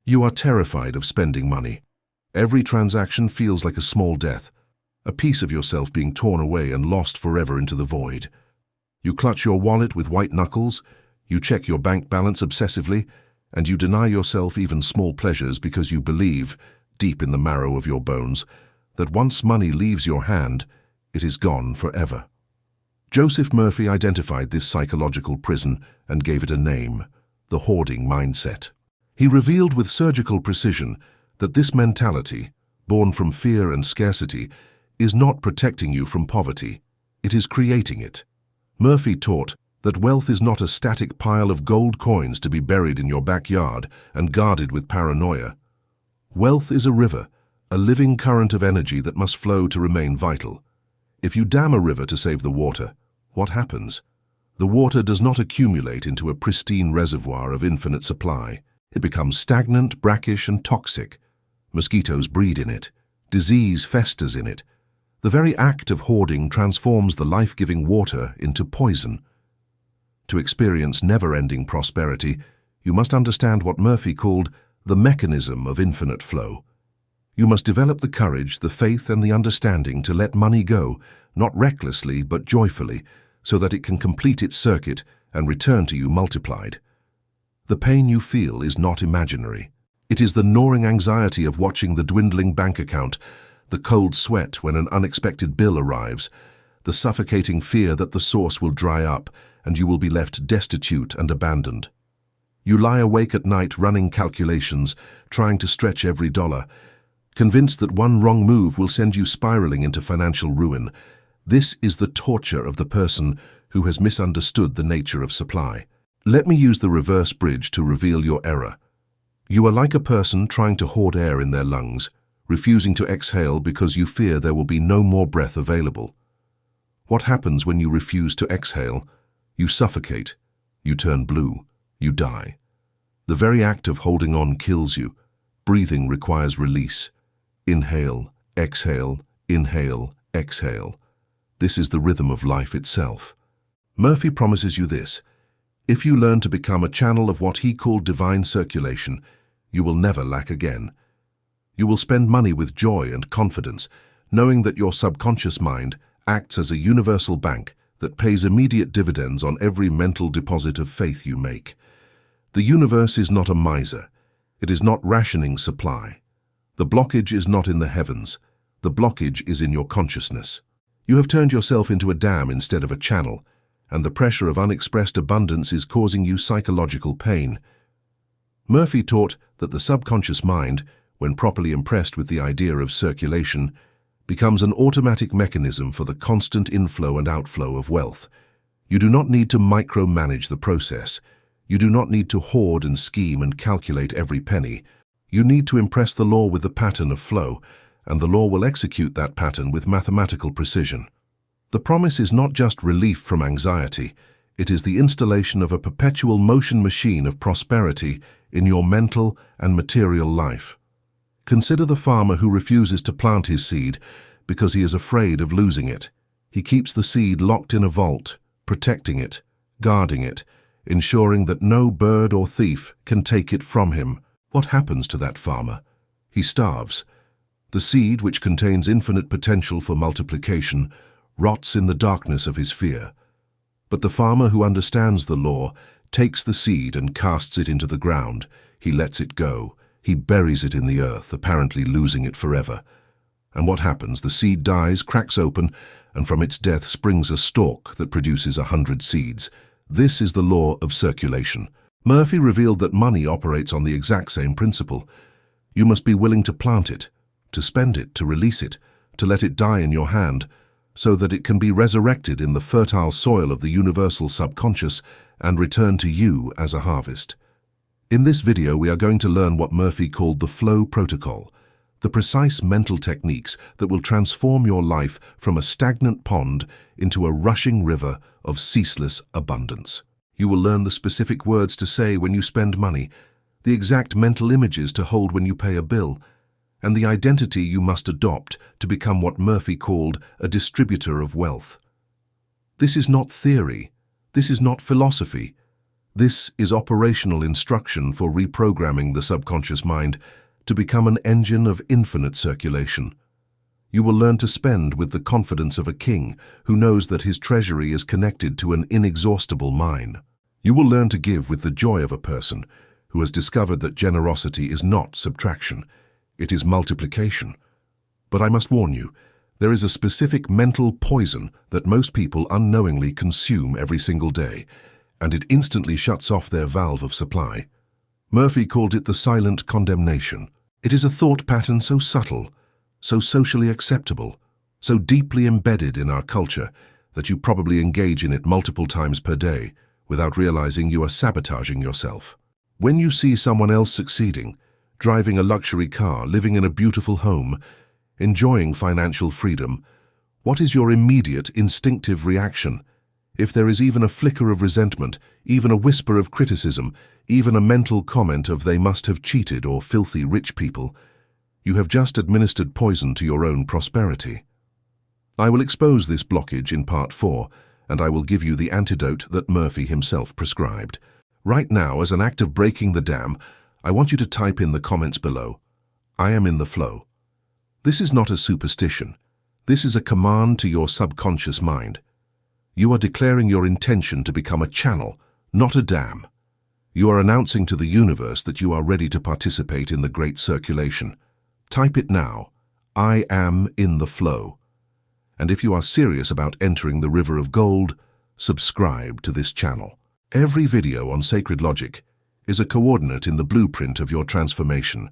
You are terrified of spending money. Every transaction feels like a small death, a piece of yourself being torn away and lost forever into the void. You clutch your wallet with white knuckles, you check your bank balance obsessively, and you deny yourself even small pleasures because you believe, deep in the marrow of your bones, that once money leaves your hand, it is gone forever. Joseph Murphy identified this psychological prison and gave it a name: the hoarding mindset. He revealed with surgical precision that this mentality, born from fear and scarcity, is not protecting you from poverty, it is creating it. Murphy taught that wealth is not a static pile of gold coins to be buried in your backyard and guarded with paranoia. Wealth is a river, a living current of energy that must flow to remain vital. If you dam a river to save the water, what happens? The water does not accumulate into a pristine reservoir of infinite supply. It becomes stagnant, brackish, and toxic. Mosquitoes breed in it. Disease festers in it. The very act of hoarding transforms the life-giving water into poison. To experience never-ending prosperity, you must understand what Murphy called the mechanism of infinite flow. You must develop the courage, the faith, and the understanding to let money go, not recklessly but joyfully, so that it can complete its circuit and return to you multiplied. The pain you feel is not imaginary. It is the gnawing anxiety of watching the dwindling bank account, the cold sweat when an unexpected bill arrives, the suffocating fear that the source will dry up and you will be left destitute and abandoned. You lie awake at night running calculations, trying to stretch every dollar, convinced that one wrong move will send you spiraling into financial ruin. This is the torture of the person who has misunderstood the nature of supply. Let me use the reverse bridge to reveal your error. You are like a person trying to hoard air in their lungs, refusing to exhale because you fear there will be no more breath available. What happens when you refuse to exhale? You suffocate, you turn blue, you die. The very act of holding on kills you. Breathing requires release. Inhale, exhale, inhale, exhale. This is the rhythm of life itself. Murphy promises you this: if you learn to become a channel of what he called divine circulation, you will never lack again. You will spend money with joy and confidence, knowing that your subconscious mind acts as a universal bank that pays immediate dividends on every mental deposit of faith you make. The universe is not a miser. It is not rationing supply. The blockage is not in the heavens. The blockage is in your consciousness. You have turned yourself into a dam instead of a channel, and the pressure of unexpressed abundance is causing you psychological pain. Murphy taught that the subconscious mind, when properly impressed with the idea of circulation, becomes an automatic mechanism for the constant inflow and outflow of wealth. You do not need to micromanage the process. You do not need to hoard and scheme and calculate every penny. You need to impress the law with the pattern of flow, and the law will execute that pattern with mathematical precision. The promise is not just relief from anxiety, it is the installation of a perpetual motion machine of prosperity in your mental and material life. Consider the farmer who refuses to plant his seed because he is afraid of losing it. He keeps the seed locked in a vault, protecting it, guarding it, ensuring that no bird or thief can take it from him. What happens to that farmer? He starves. The seed, which contains infinite potential for multiplication, rots in the darkness of his fear. But the farmer who understands the law takes the seed and casts it into the ground. He lets it go. He buries it in the earth, apparently losing it forever. And what happens? The seed dies, cracks open, and from its death springs a stalk that produces 100 seeds. This is the law of circulation. Murphy revealed that money operates on the exact same principle. You must be willing to plant it, to spend it, to release it, to let it die in your hand, so that it can be resurrected in the fertile soil of the universal subconscious and return to you as a harvest. In this video, we are going to learn what Murphy called the flow protocol, the precise mental techniques that will transform your life from a stagnant pond into a rushing river of ceaseless abundance. You will learn the specific words to say when you spend money, the exact mental images to hold when you pay a bill, and the identity you must adopt to become what Murphy called a distributor of wealth. This is not theory. This is not philosophy. This is operational instruction for reprogramming the subconscious mind to become an engine of infinite circulation. You will learn to spend with the confidence of a king who knows that his treasury is connected to an inexhaustible mine. You will learn to give with the joy of a person who has discovered that generosity is not subtraction, it is multiplication. But I must warn you, there is a specific mental poison that most people unknowingly consume every single day, and it instantly shuts off their valve of supply. Murphy called it the silent condemnation. It is a thought pattern so subtle, so socially acceptable, so deeply embedded in our culture that you probably engage in it multiple times per day without realizing you are sabotaging yourself. When you see someone else succeeding, driving a luxury car, living in a beautiful home, enjoying financial freedom, what is your immediate instinctive reaction? If there is even a flicker of resentment, even a whisper of criticism, even a mental comment of they must have cheated or filthy rich people, you have just administered poison to your own prosperity. I will expose this blockage in part 4, and I will give you the antidote that Murphy himself prescribed. Right now, as an act of breaking the dam, I want you to type in the comments below, "I am in the flow." This is not a superstition. This is a command to your subconscious mind. You are declaring your intention to become a channel, not a dam. You are announcing to the universe that you are ready to participate in the great circulation. Type it now, "I am in the flow." And if you are serious about entering the river of gold, subscribe to this channel. Every video on sacred logic is a coordinate in the blueprint of your transformation.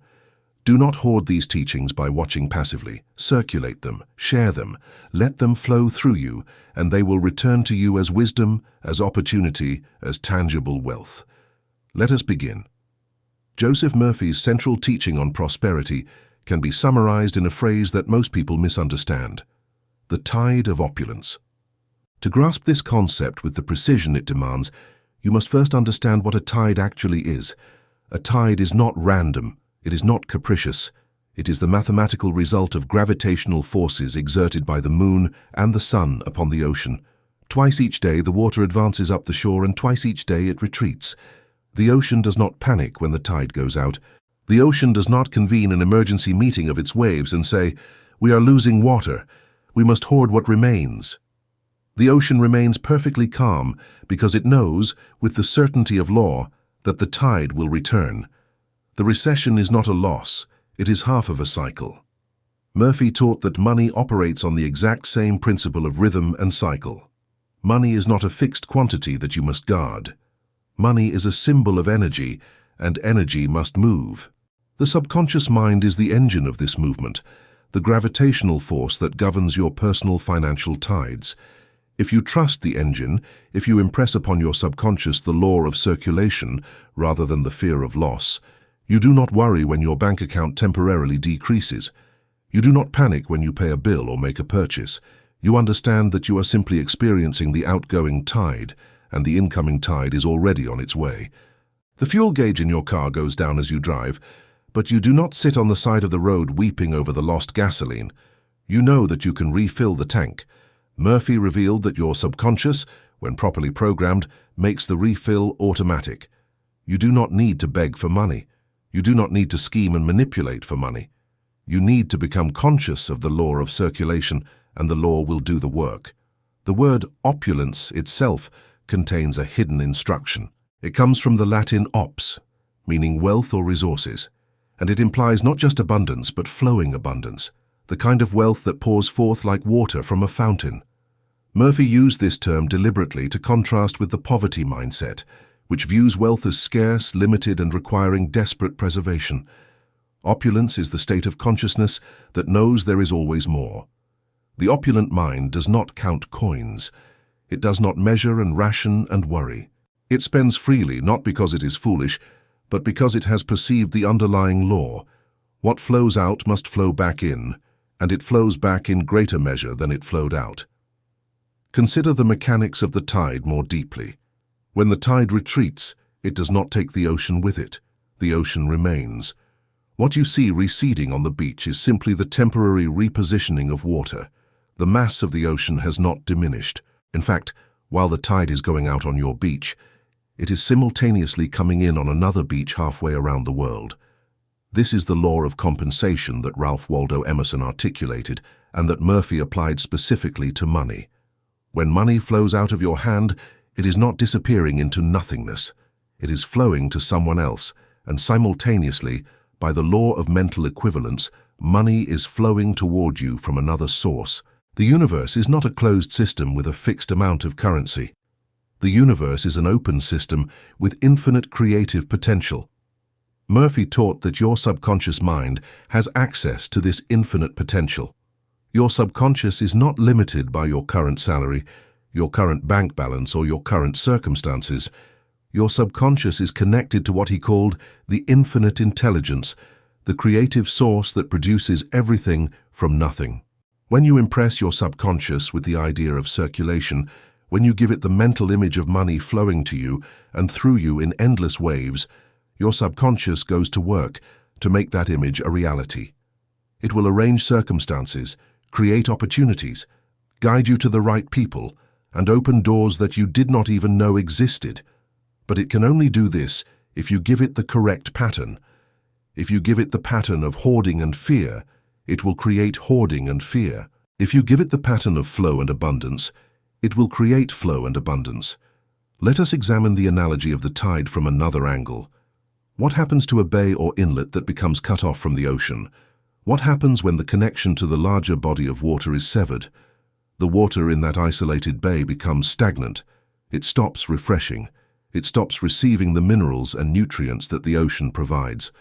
Do not hoard these teachings by watching passively. Circulate them, share them, let them flow through you, and they will return to you as wisdom, as opportunity, as tangible wealth. Let us begin. Joseph Murphy's central teaching on prosperity can be summarized in a phrase that most people misunderstand: the tide of opulence. To grasp this concept with the precision it demands, you must first understand what a tide actually is. A tide is not random, it is not capricious. It is the mathematical result of gravitational forces exerted by the moon and the sun upon the ocean. Twice each day the water advances up the shore, and twice each day it retreats. The ocean does not panic when the tide goes out. The ocean does not convene an emergency meeting of its waves and say, "We are losing water. We must hoard what remains." The ocean remains perfectly calm because it knows, with the certainty of law, that the tide will return. The recession is not a loss, it is half of a cycle. Murphy taught that money operates on the exact same principle of rhythm and cycle. Money is not a fixed quantity that you must guard. Money is a symbol of energy, and energy must move. The subconscious mind is the engine of this movement, the gravitational force that governs your personal financial tides. If you trust the engine, if you impress upon your subconscious the law of circulation rather than the fear of loss, you do not worry when your bank account temporarily decreases. You do not panic when you pay a bill or make a purchase. You understand that you are simply experiencing the outgoing tide, and the incoming tide is already on its way. The fuel gauge in your car goes down as you drive, but you do not sit on the side of the road weeping over the lost gasoline. You know that you can refill the tank. Murphy revealed that your subconscious, when properly programmed, makes the refill automatic. You do not need to beg for money. You do not need to scheme and manipulate for money. You need to become conscious of the law of circulation, and the law will do the work. The word opulence itself contains a hidden instruction. It comes from the Latin ops, meaning wealth or resources, and it implies not just abundance but flowing abundance, the kind of wealth that pours forth like water from a fountain. Murphy used this term deliberately to contrast with the poverty mindset, which views wealth as scarce, limited, and requiring desperate preservation. Opulence is the state of consciousness that knows there is always more. The opulent mind does not count coins. It does not measure and ration and worry. It spends freely not because it is foolish, but because it has perceived the underlying law. What flows out must flow back in, and it flows back in greater measure than it flowed out. Consider the mechanics of the tide more deeply. When the tide retreats, it does not take the ocean with it. The ocean remains. What you see receding on the beach is simply the temporary repositioning of water. The mass of the ocean has not diminished. In fact, while the tide is going out on your beach, it is simultaneously coming in on another beach halfway around the world. This is the law of compensation that Ralph Waldo Emerson articulated and that Murphy applied specifically to money. When money flows out of your hand, it is not disappearing into nothingness. It is flowing to someone else, and simultaneously, by the law of mental equivalence, money is flowing toward you from another source. The universe is not a closed system with a fixed amount of currency. The universe is an open system with infinite creative potential. Murphy taught that your subconscious mind has access to this infinite potential. Your subconscious is not limited by your current salary, your current bank balance, or your current circumstances. Your subconscious is connected to what he called the infinite intelligence, the creative source that produces everything from nothing. When you impress your subconscious with the idea of circulation, when you give it the mental image of money flowing to you and through you in endless waves, your subconscious goes to work to make that image a reality. It will arrange circumstances, create opportunities, guide you to the right people, and open doors that you did not even know existed. But it can only do this if you give it the correct pattern. If you give it the pattern of hoarding and fear, it will create hoarding and fear. If you give it the pattern of flow and abundance, it will create flow and abundance. Let us examine the analogy of the tide from another angle. What happens to a bay or inlet that becomes cut off from the ocean? What happens when the connection to the larger body of water is severed? The water in that isolated bay becomes stagnant. It stops refreshing. It stops receiving the minerals and nutrients that the ocean provides.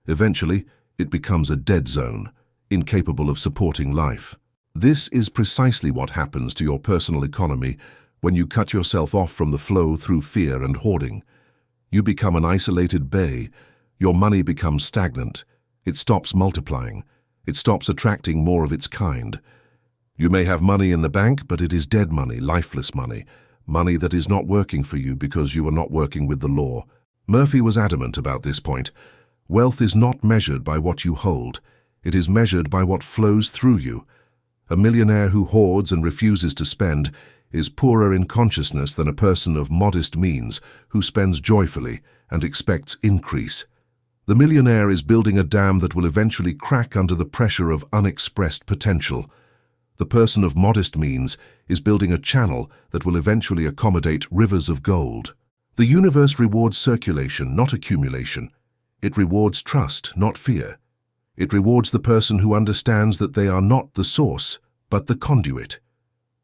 Eventually, it becomes a dead zone, incapable of supporting life. This is precisely what happens to your personal economy when you cut yourself off from the flow through fear and hoarding. You become an isolated bay. Your money becomes stagnant. It stops multiplying. It stops attracting more of its kind. You may have money in the bank, but it is dead money, lifeless money, money that is not working for you because you are not working with the law. Murphy was adamant about this point. Wealth is not measured by what you hold. It is measured by what flows through you. A millionaire who hoards and refuses to spend is poorer in consciousness than a person of modest means who spends joyfully and expects increase. The millionaire is building a dam that will eventually crack under the pressure of unexpressed potential. The person of modest means is building a channel that will eventually accommodate rivers of gold. The universe rewards circulation, not accumulation. It rewards trust, not fear. It rewards the person who understands that they are not the source, but the conduit.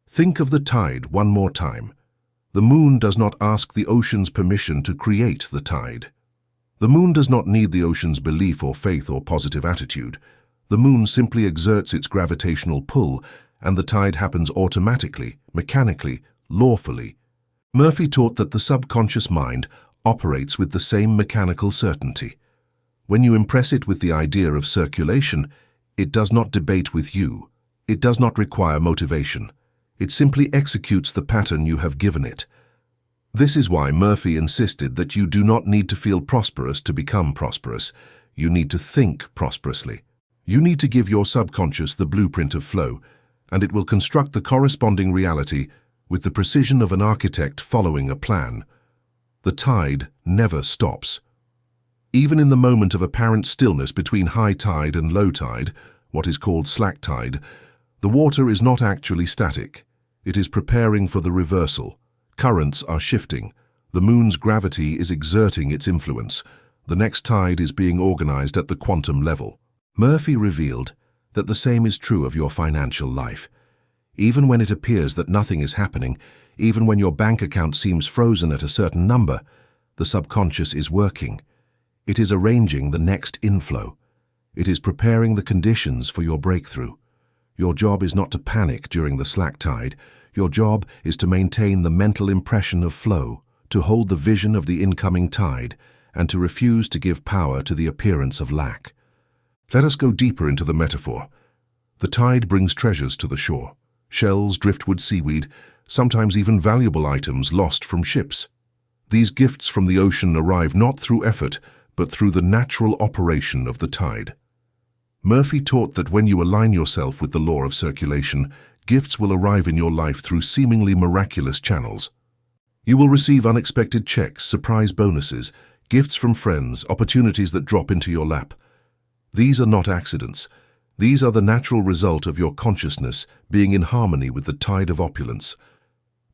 Think of the tide one more time. The moon does not ask the ocean's permission to create the tide. The moon does not need the ocean's belief or faith or positive attitude. The moon simply exerts its gravitational pull, and the tide happens automatically, mechanically, lawfully. Murphy taught that the subconscious mind operates with the same mechanical certainty. When you impress it with the idea of circulation, it does not debate with you. It does not require motivation. It simply executes the pattern you have given it. This is why Murphy insisted that you do not need to feel prosperous to become prosperous. You need to think prosperously. You need to give your subconscious the blueprint of flow, and it will construct the corresponding reality with the precision of an architect following a plan. The tide never stops. Even in the moment of apparent stillness between high tide and low tide, what is called slack tide, the water is not actually static. It is preparing for the reversal. Currents are shifting. The moon's gravity is exerting its influence. The next tide is being organized at the quantum level. Murphy revealed that the same is true of your financial life. Even when it appears that nothing is happening, even when your bank account seems frozen at a certain number, the subconscious is working. It is arranging the next inflow. It is preparing the conditions for your breakthrough. Your job is not to panic during the slack tide. Your job is to maintain the mental impression of flow, to hold the vision of the incoming tide, and to refuse to give power to the appearance of lack. Let us go deeper into the metaphor. The tide brings treasures to the shore. Shells, driftwood, seaweed, sometimes even valuable items lost from ships. These gifts from the ocean arrive not through effort, but through the natural operation of the tide. Murphy taught that when you align yourself with the law of circulation, gifts will arrive in your life through seemingly miraculous channels. You will receive unexpected checks, surprise bonuses, gifts from friends, opportunities that drop into your lap. These are not accidents. These are the natural result of your consciousness being in harmony with the tide of opulence.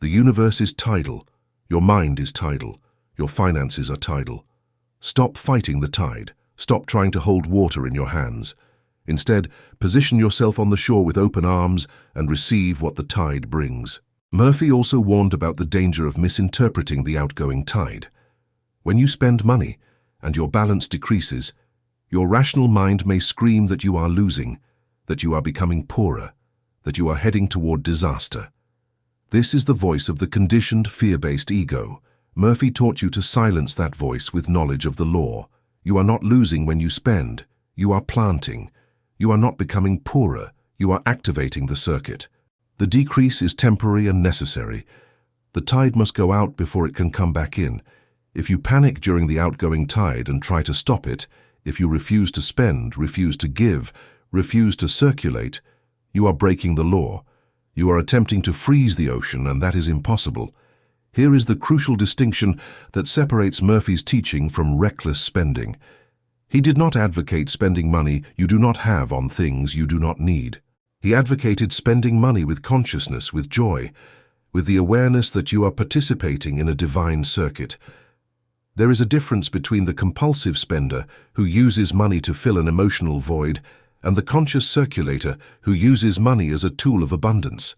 The universe is tidal. Your mind is tidal. Your finances are tidal. Stop fighting the tide. Stop trying to hold water in your hands. Instead, position yourself on the shore with open arms and receive what the tide brings. Murphy also warned about the danger of misinterpreting the outgoing tide. When you spend money and your balance decreases, your rational mind may scream that you are losing, that you are becoming poorer, that you are heading toward disaster. This is the voice of the conditioned, fear-based ego. Murphy taught you to silence that voice with knowledge of the law. You are not losing when you spend. You are planting. You are not becoming poorer. You are activating the circuit. The decrease is temporary and necessary. The tide must go out before it can come back in. If you panic during the outgoing tide and try to stop it, if you refuse to spend, refuse to give, refuse to circulate, you are breaking the law. You are attempting to freeze the ocean, and that is impossible. Here is the crucial distinction that separates Murphy's teaching from reckless spending. He did not advocate spending money you do not have on things you do not need. He advocated spending money with consciousness, with joy, with the awareness that you are participating in a divine circuit. There is a difference between the compulsive spender who uses money to fill an emotional void and the conscious circulator who uses money as a tool of abundance.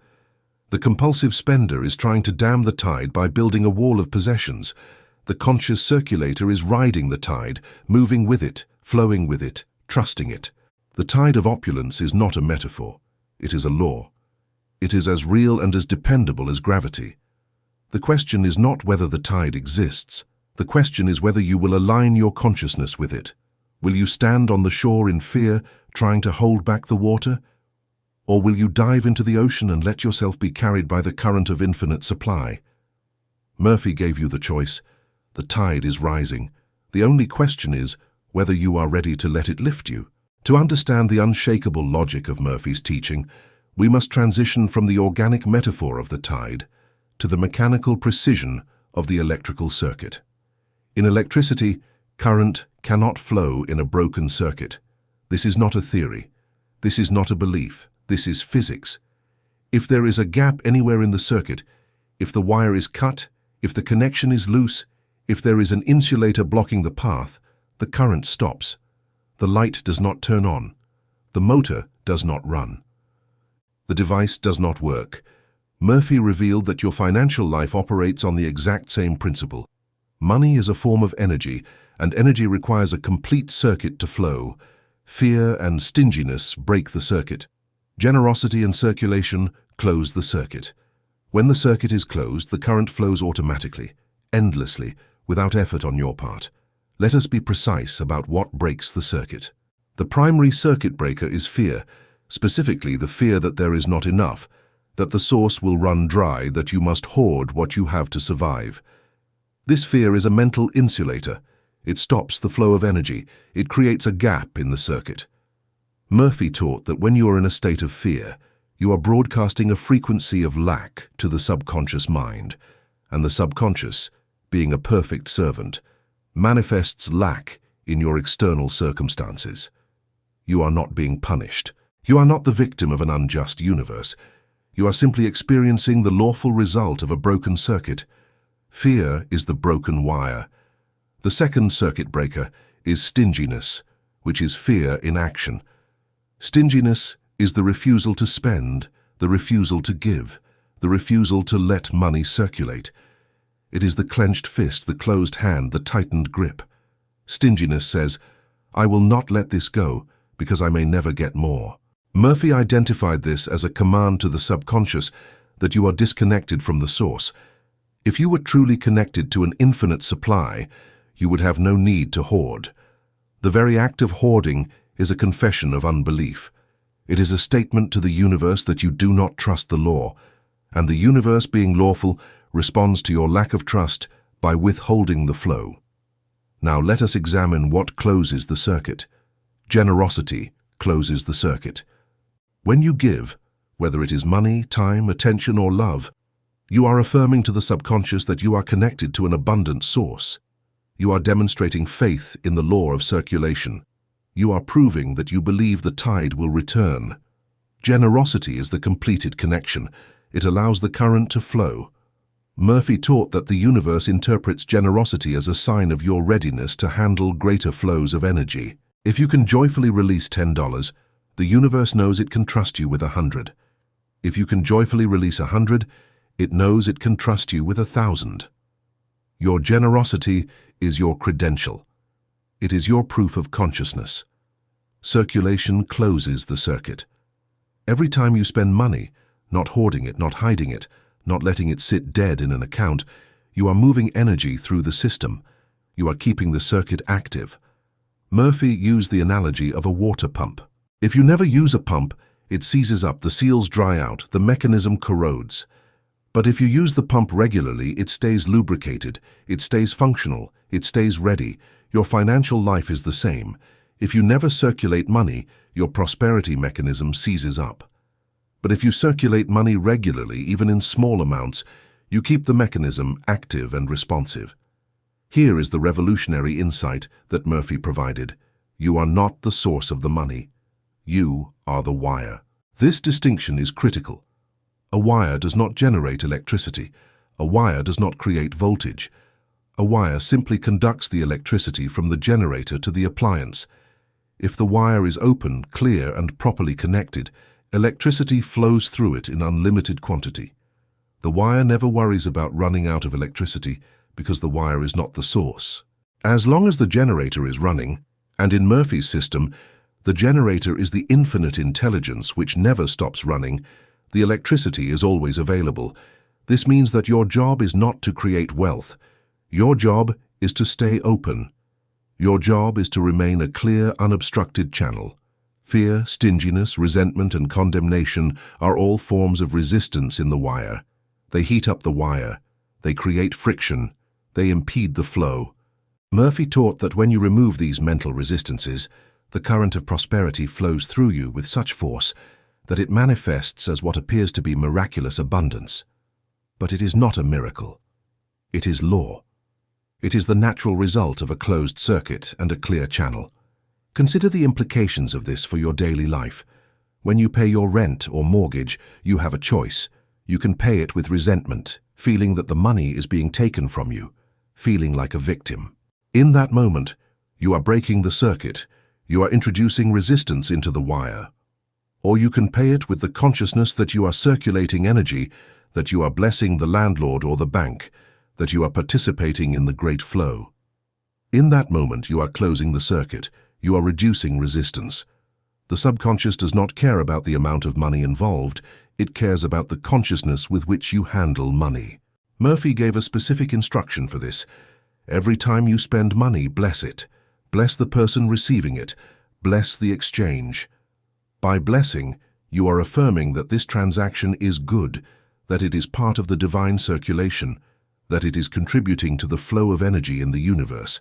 The compulsive spender is trying to dam the tide by building a wall of possessions. The conscious circulator is riding the tide, moving with it, flowing with it, trusting it. The tide of opulence is not a metaphor. It is a law. It is as real and as dependable as gravity. The question is not whether the tide exists. The question is whether you will align your consciousness with it. Will you stand on the shore in fear, trying to hold back the water? Or will you dive into the ocean and let yourself be carried by the current of infinite supply? Murphy gave you the choice. The tide is rising. The only question is whether you are ready to let it lift you. To understand the unshakable logic of Murphy's teaching, we must transition from the organic metaphor of the tide to the mechanical precision of the electrical circuit. In electricity, current cannot flow in a broken circuit. This is not a theory. This is not a belief. This is physics. If there is a gap anywhere in the circuit, if the wire is cut, if the connection is loose, if there is an insulator blocking the path, the current stops. The light does not turn on. The motor does not run. The device does not work. Murphy revealed that your financial life operates on the exact same principle. Money is a form of energy, and energy requires a complete circuit to flow. Fear and stinginess break the circuit. Generosity and circulation close the circuit. When the circuit is closed, the current flows automatically, endlessly, without effort on your part. Let us be precise about what breaks the circuit. The primary circuit breaker is fear, specifically the fear that there is not enough, that the source will run dry, that you must hoard what you have to survive. This fear is a mental insulator. It stops the flow of energy. It creates a gap in the circuit. Murphy taught that when you are in a state of fear, you are broadcasting a frequency of lack to the subconscious mind, and the subconscious, being a perfect servant, manifests lack in your external circumstances. You are not being punished. You are not the victim of an unjust universe. You are simply experiencing the lawful result of a broken circuit. Fear is the broken wire. The second circuit breaker is stinginess, which is fear in action. Stinginess is the refusal to spend, the refusal to give, the refusal to let money circulate. It is the clenched fist, the closed hand, the tightened grip. Stinginess says, I will not let this go because I may never get more. Murphy identified this as a command to the subconscious that you are disconnected from the source. If you were truly connected to an infinite supply, you would have no need to hoard. The very act of hoarding is a confession of unbelief. It is a statement to the universe that you do not trust the law, and the universe, being lawful, responds to your lack of trust by withholding the flow. Now let us examine what closes the circuit. Generosity closes the circuit. When you give, whether it is money, time, attention, or love, You are affirming to the subconscious that you are connected to an abundant source. You are demonstrating faith in the law of circulation. You are proving that you believe the tide will return. Generosity is the completed connection. It allows the current to flow. Murphy taught that the universe interprets generosity as a sign of your readiness to handle greater flows of energy. If you can joyfully release $10, the universe knows it can trust you with 100. If you can joyfully release 100, it knows it can trust you with 1,000. Your generosity is your credential. It is your proof of consciousness. Circulation closes the circuit. Every time you spend money, not hoarding it, not hiding it, not letting it sit dead in an account, you are moving energy through the system. You are keeping the circuit active. Murphy used the analogy of a water pump. If you never use a pump, it seizes up, the seals dry out, the mechanism corrodes. But if you use the pump regularly, it stays lubricated, it stays functional, it stays ready. Your financial life is the same. If you never circulate money, your prosperity mechanism seizes up. But if you circulate money regularly, even in small amounts, you keep the mechanism active and responsive. Here is the revolutionary insight that Murphy provided. You are not the source of the money. You are the wire. This distinction is critical. A wire does not generate electricity. A wire does not create voltage. A wire simply conducts the electricity from the generator to the appliance. If the wire is open, clear, and properly connected, electricity flows through it in unlimited quantity. The wire never worries about running out of electricity because the wire is not the source. As long as the generator is running, and in Murphy's system, the generator is the infinite intelligence which never stops running, the electricity is always available. This means that your job is not to create wealth. Your job is to stay open. Your job is to remain a clear, unobstructed channel. Fear, stinginess, resentment, and condemnation are all forms of resistance in the wire. They heat up the wire. They create friction. They impede the flow. Murphy taught that when you remove these mental resistances, the current of prosperity flows through you with such force that it manifests as what appears to be miraculous abundance. But it is not a miracle. It is law. It is the natural result of a closed circuit and a clear channel. Consider the implications of this for your daily life. When you pay your rent or mortgage, you have a choice. You can pay it with resentment, feeling that the money is being taken from you, feeling like a victim. In that moment, you are breaking the circuit. You are introducing resistance into the wire. Or you can pay it with the consciousness that you are circulating energy, that you are blessing the landlord or the bank, that you are participating in the great flow. In that moment, you are closing the circuit. You are reducing resistance. The subconscious does not care about the amount of money involved. It cares about the consciousness with which you handle money. Murphy gave a specific instruction for this. Every time you spend money, bless it. Bless the person receiving it. Bless the exchange. By blessing, you are affirming that this transaction is good, that it is part of the divine circulation, that it is contributing to the flow of energy in the universe.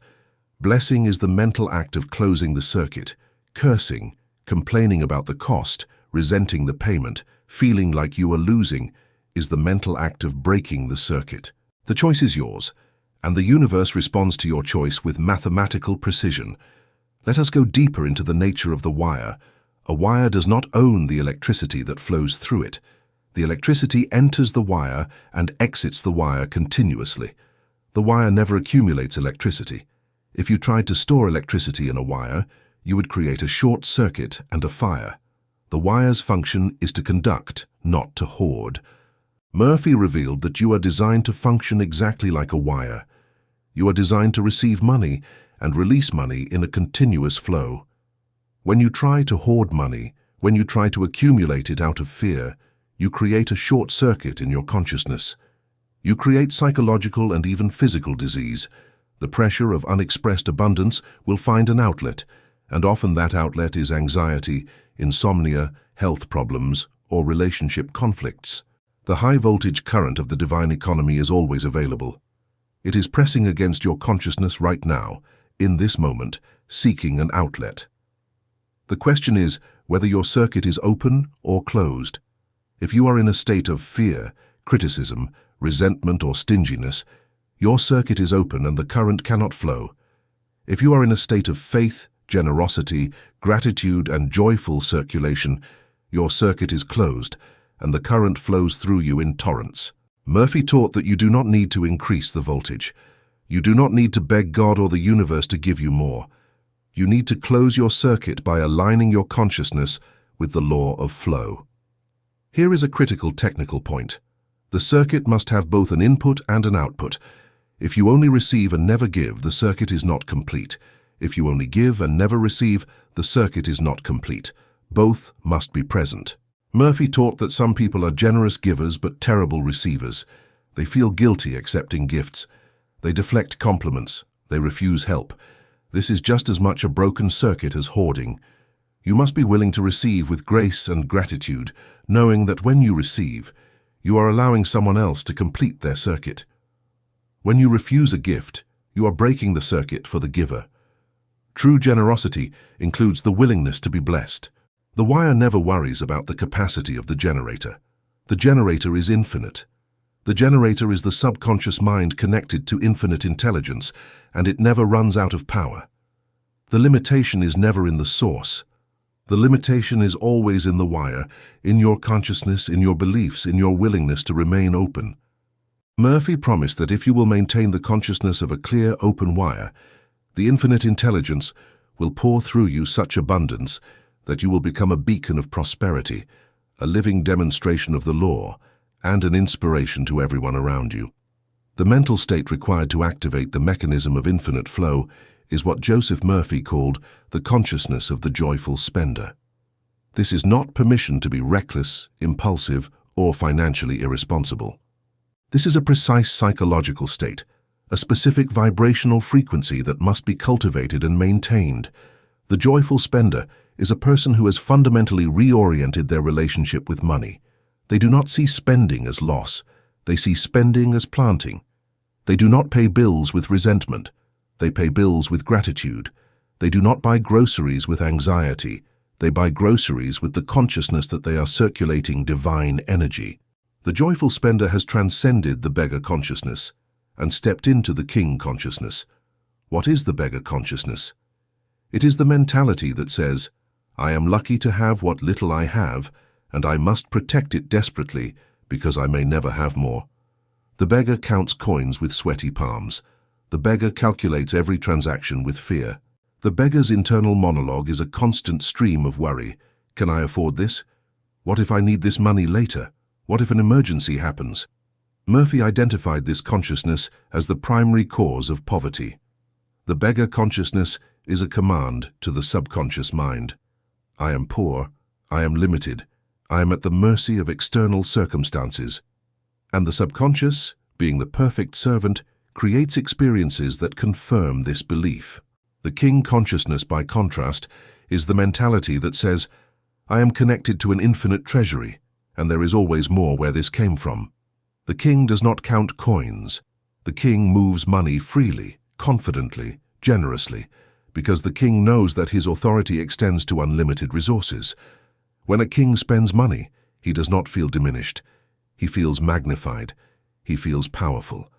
Blessing is the mental act of closing the circuit. Cursing, complaining about the cost, resenting the payment, feeling like you are losing, is the mental act of breaking the circuit. The choice is yours, and the universe responds to your choice with mathematical precision. Let us go deeper into the nature of the wire. A wire does not own the electricity that flows through it. The electricity enters the wire and exits the wire continuously. The wire never accumulates electricity. If you tried to store electricity in a wire, you would create a short circuit and a fire. The wire's function is to conduct, not to hoard. Murphy revealed that you are designed to function exactly like a wire. You are designed to receive money and release money in a continuous flow. When you try to hoard money, when you try to accumulate it out of fear, you create a short circuit in your consciousness. You create psychological and even physical disease. The pressure of unexpressed abundance will find an outlet, and often that outlet is anxiety, insomnia, health problems, or relationship conflicts. The high-voltage current of the divine economy is always available. It is pressing against your consciousness right now, in this moment, seeking an outlet. The question is whether your circuit is open or closed. If you are in a state of fear, criticism, resentment, or stinginess, your circuit is open and the current cannot flow. If you are in a state of faith, generosity, gratitude, and joyful circulation, your circuit is closed and the current flows through you in torrents. Murphy taught that you do not need to increase the voltage. You do not need to beg God or the universe to give you more. You need to close your circuit by aligning your consciousness with the law of flow. Here is a critical technical point. The circuit must have both an input and an output. If you only receive and never give, the circuit is not complete. If you only give and never receive, the circuit is not complete. Both must be present. Murphy taught that some people are generous givers but terrible receivers. They feel guilty accepting gifts. They deflect compliments. They refuse help. This is just as much a broken circuit as hoarding. You must be willing to receive with grace and gratitude, knowing that when you receive, you are allowing someone else to complete their circuit. When you refuse a gift, you are breaking the circuit for the giver. True generosity includes the willingness to be blessed. The wire never worries about the capacity of the generator. The generator is infinite. The generator is the subconscious mind connected to infinite intelligence, and it never runs out of power. The limitation is never in the source. The limitation is always in the wire, in your consciousness, in your beliefs, in your willingness to remain open. Murphy promised that if you will maintain the consciousness of a clear, open wire, the infinite intelligence will pour through you such abundance that you will become a beacon of prosperity, a living demonstration of the law, and an inspiration to everyone around you. The mental state required to activate the mechanism of infinite flow is what Joseph Murphy called the consciousness of the joyful spender. This is not permission to be reckless, impulsive, or financially irresponsible. This is a precise psychological state, a specific vibrational frequency that must be cultivated and maintained. The joyful spender is a person who has fundamentally reoriented their relationship with money. They do not see spending as loss. They see spending as planting. They do not pay bills with resentment. They pay bills with gratitude. They do not buy groceries with anxiety. They buy groceries with the consciousness that they are circulating divine energy. The joyful spender has transcended the beggar consciousness and stepped into the king consciousness. What is the beggar consciousness? It is the mentality that says, I am lucky to have what little I have, and I must protect it desperately because I may never have more. The beggar counts coins with sweaty palms. The beggar calculates every transaction with fear. The beggar's internal monologue is a constant stream of worry. Can I afford this? What if I need this money later? What if an emergency happens? Murphy identified this consciousness as the primary cause of poverty. The beggar consciousness is a command to the subconscious mind. I am poor, I am limited, I am at the mercy of external circumstances. And the subconscious, being the perfect servant, creates experiences that confirm this belief. The king consciousness, by contrast, is the mentality that says, I am connected to an infinite treasury, and there is always more where this came from. The king does not count coins. The king moves money freely, confidently, generously, because the king knows that his authority extends to unlimited resources. When a king spends money, he does not feel diminished. He feels magnified. He feels powerful.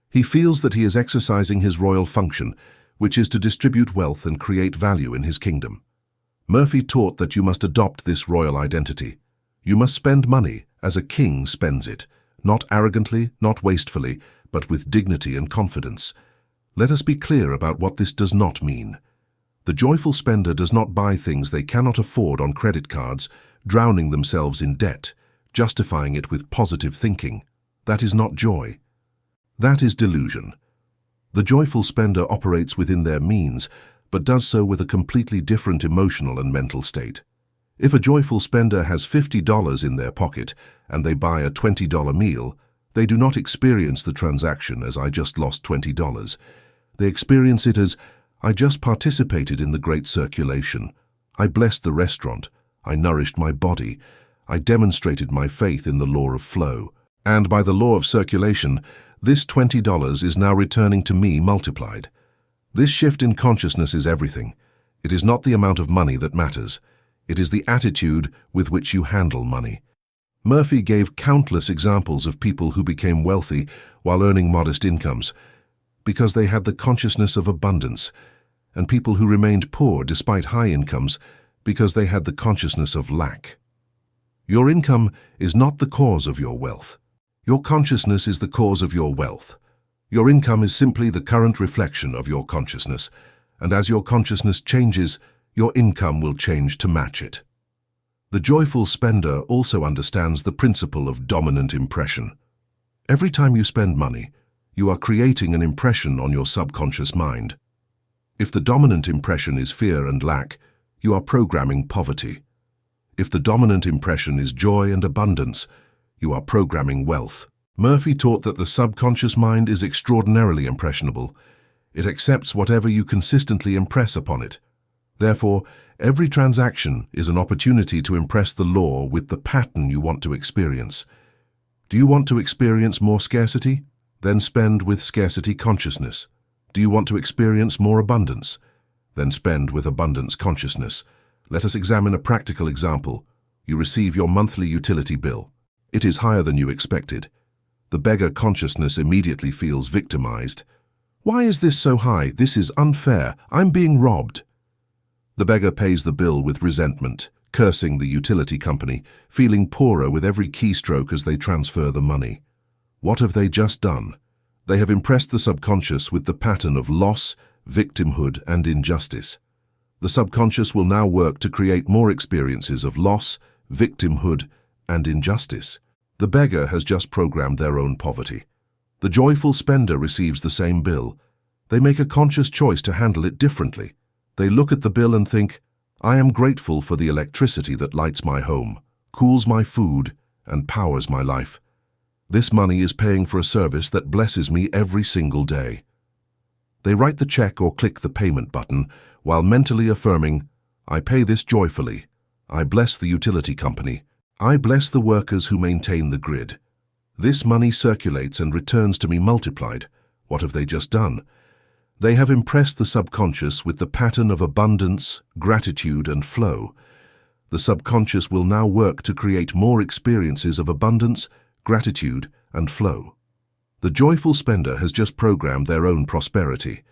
He feels that he is exercising his royal function, which is to distribute wealth and create value in his kingdom. Murphy taught that you must adopt this royal identity. You must spend money as a king spends it, not arrogantly, not wastefully, but with dignity and confidence. Let us be clear about what this does not mean. The joyful spender does not buy things they cannot afford on credit cards, drowning themselves in debt, justifying it with positive thinking. That is not joy. That is delusion. The joyful spender operates within their means, but does so with a completely different emotional and mental state. If a joyful spender has $50 in their pocket and they buy a $20 meal, they do not experience the transaction as I just lost $20. They experience it as, I just participated in the great circulation. I blessed the restaurant. I nourished my body. I demonstrated my faith in the law of flow. And by the law of circulation, this $20 is now returning to me multiplied. This shift in consciousness is everything. It is not the amount of money that matters. It is the attitude with which you handle money. Murphy gave countless examples of people who became wealthy while earning modest incomes because they had the consciousness of abundance, and people who remained poor despite high incomes because they had the consciousness of lack. Your income is not the cause of your wealth. Your consciousness is the cause of your wealth. Your income is simply the current reflection of your consciousness, and as your consciousness changes, your income will change to match it. The joyful spender also understands the principle of dominant impression. Every time you spend money, you are creating an impression on your subconscious mind. If the dominant impression is fear and lack, you are programming poverty. If the dominant impression is joy and abundance, you are programming wealth. Murphy taught that the subconscious mind is extraordinarily impressionable. It accepts whatever you consistently impress upon it. Therefore, every transaction is an opportunity to impress the law with the pattern you want to experience. Do you want to experience more scarcity? Then spend with scarcity consciousness. Do you want to experience more abundance? Then spend with abundance consciousness. Let us examine a practical example. You receive your monthly utility bill. It is higher than you expected. The beggar consciousness immediately feels victimized. Why is this so high? This is unfair. I'm being robbed. The beggar pays the bill with resentment, cursing the utility company, feeling poorer with every keystroke as they transfer the money. What have they just done? They have impressed the subconscious with the pattern of loss, victimhood, and injustice. The subconscious will now work to create more experiences of loss, victimhood, and injustice. The beggar has just programmed their own poverty. The joyful spender receives the same bill. They make a conscious choice to handle it differently. They look at the bill and think, I am grateful for the electricity that lights my home, cools my food, and powers my life. This money is paying for a service that blesses me every single day. They write the check or click the payment button while mentally affirming, I pay this joyfully. I bless the utility company. I bless the workers who maintain the grid. This money circulates and returns to me multiplied. What have they just done? They have impressed the subconscious with the pattern of abundance, gratitude, and flow. The subconscious will now work to create more experiences of abundance, gratitude, and flow. The joyful spender has just programmed their own prosperity.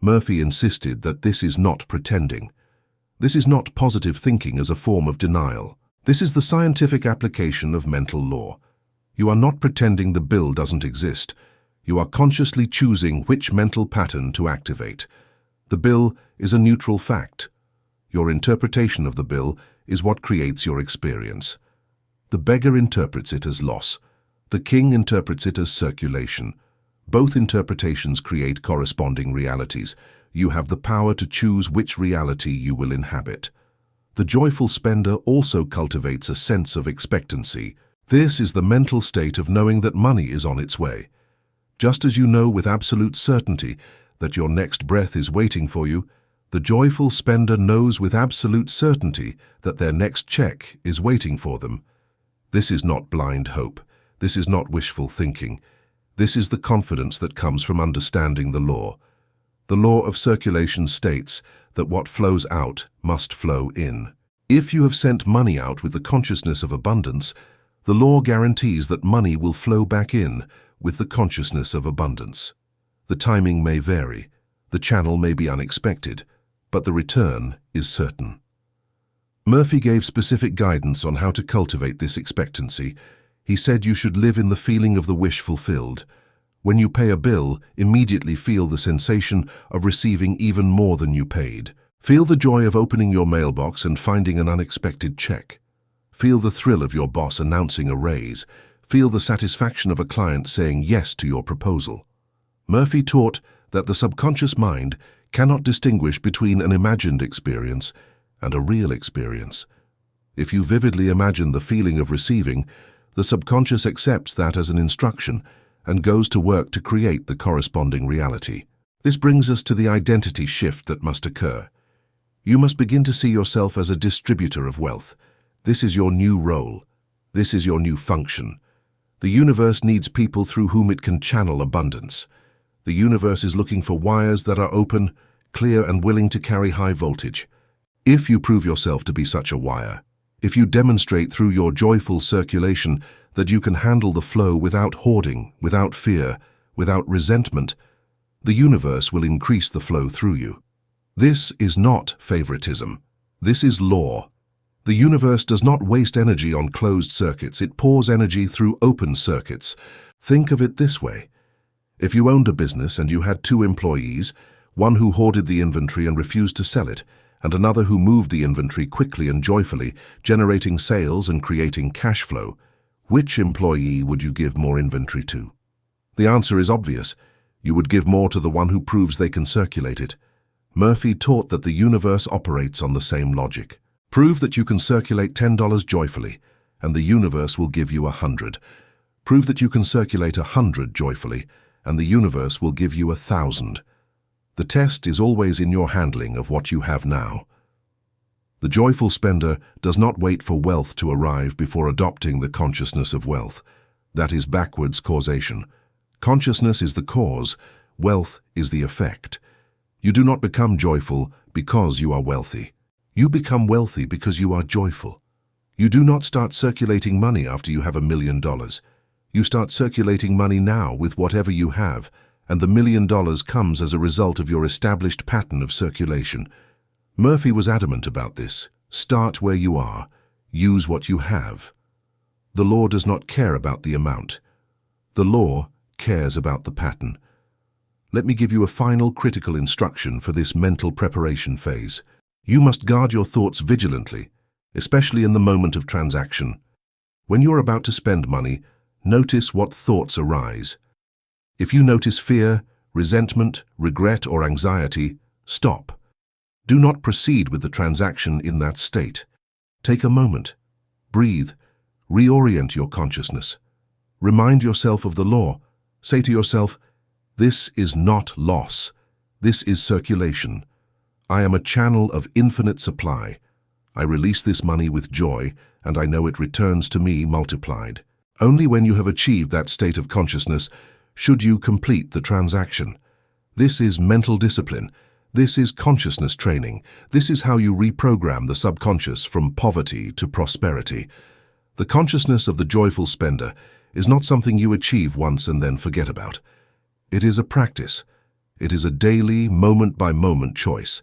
Murphy insisted that this is not pretending. This is not positive thinking as a form of denial. This is the scientific application of mental law. You are not pretending the bill doesn't exist. You are consciously choosing which mental pattern to activate. The bill is a neutral fact. Your interpretation of the bill is what creates your experience. The beggar interprets it as loss. The king interprets it as circulation. Both interpretations create corresponding realities. You have the power to choose which reality you will inhabit. The joyful spender also cultivates a sense of expectancy. This is the mental state of knowing that money is on its way. Just as you know with absolute certainty that your next breath is waiting for you, the joyful spender knows with absolute certainty that their next check is waiting for them. This is not blind hope. This is not wishful thinking. This is the confidence that comes from understanding the law. The law of circulation states that what flows out must flow in. If you have sent money out with the consciousness of abundance, the law guarantees that money will flow back in with the consciousness of abundance. The timing may vary, the channel may be unexpected, but the return is certain. Murphy gave specific guidance on how to cultivate this expectancy. He said you should live in the feeling of the wish fulfilled. When you pay a bill, immediately feel the sensation of receiving even more than you paid. Feel the joy of opening your mailbox and finding an unexpected check. Feel the thrill of your boss announcing a raise. Feel the satisfaction of a client saying yes to your proposal. Murphy taught that the subconscious mind cannot distinguish between an imagined experience and a real experience. If you vividly imagine the feeling of receiving, the subconscious accepts that as an instruction and goes to work to create the corresponding reality. This brings us to the identity shift that must occur. You must begin to see yourself as a distributor of wealth. This is your new role. This is your new function. The universe needs people through whom it can channel abundance. The universe is looking for wires that are open, clear, and willing to carry high voltage. If you prove yourself to be such a wire, If you demonstrate through your joyful circulation that you can handle the flow without hoarding, without fear, without resentment, the universe will increase the flow through you. This is not favoritism. This is law. The universe does not waste energy on closed circuits. It pours energy through open circuits. Think of it this way. If you owned a business and you had 2 employees, one who hoarded the inventory and refused to sell it, and another who moved the inventory quickly and joyfully, generating sales and creating cash flow, which employee would you give more inventory to? The answer is obvious. You would give more to the one who proves they can circulate it. Murphy taught that the universe operates on the same logic. Prove that you can circulate $10 joyfully, and the universe will give you 100. Prove that you can circulate 100 joyfully, and the universe will give you 1,000. The test is always in your handling of what you have now. The joyful spender does not wait for wealth to arrive before adopting the consciousness of wealth. That is backwards causation. Consciousness is the cause, wealth is the effect. You do not become joyful because you are wealthy. You become wealthy because you are joyful. You do not start circulating money after you have $1 million. You start circulating money now with whatever you have, and the $1 million comes as a result of your established pattern of circulation. Murphy was adamant about this. Start where you are. Use what you have. The law does not care about the amount. The law cares about the pattern. Let me give you a final critical instruction for this mental preparation phase. You must guard your thoughts vigilantly, especially in the moment of transaction. When you're about to spend money, notice what thoughts arise. If you notice fear, resentment, regret, or anxiety, stop. Do not proceed with the transaction in that state. Take a moment. Breathe. Reorient your consciousness. Remind yourself of the law. Say to yourself, this is not loss. This is circulation. I am a channel of infinite supply. I release this money with joy, and I know it returns to me multiplied. Only when you have achieved that state of consciousness should you complete the transaction. This is mental discipline. This is consciousness training. This is how you reprogram the subconscious from poverty to prosperity. The consciousness of the joyful spender is not something you achieve once and then forget about. It is a practice. It is a daily, moment-by-moment choice.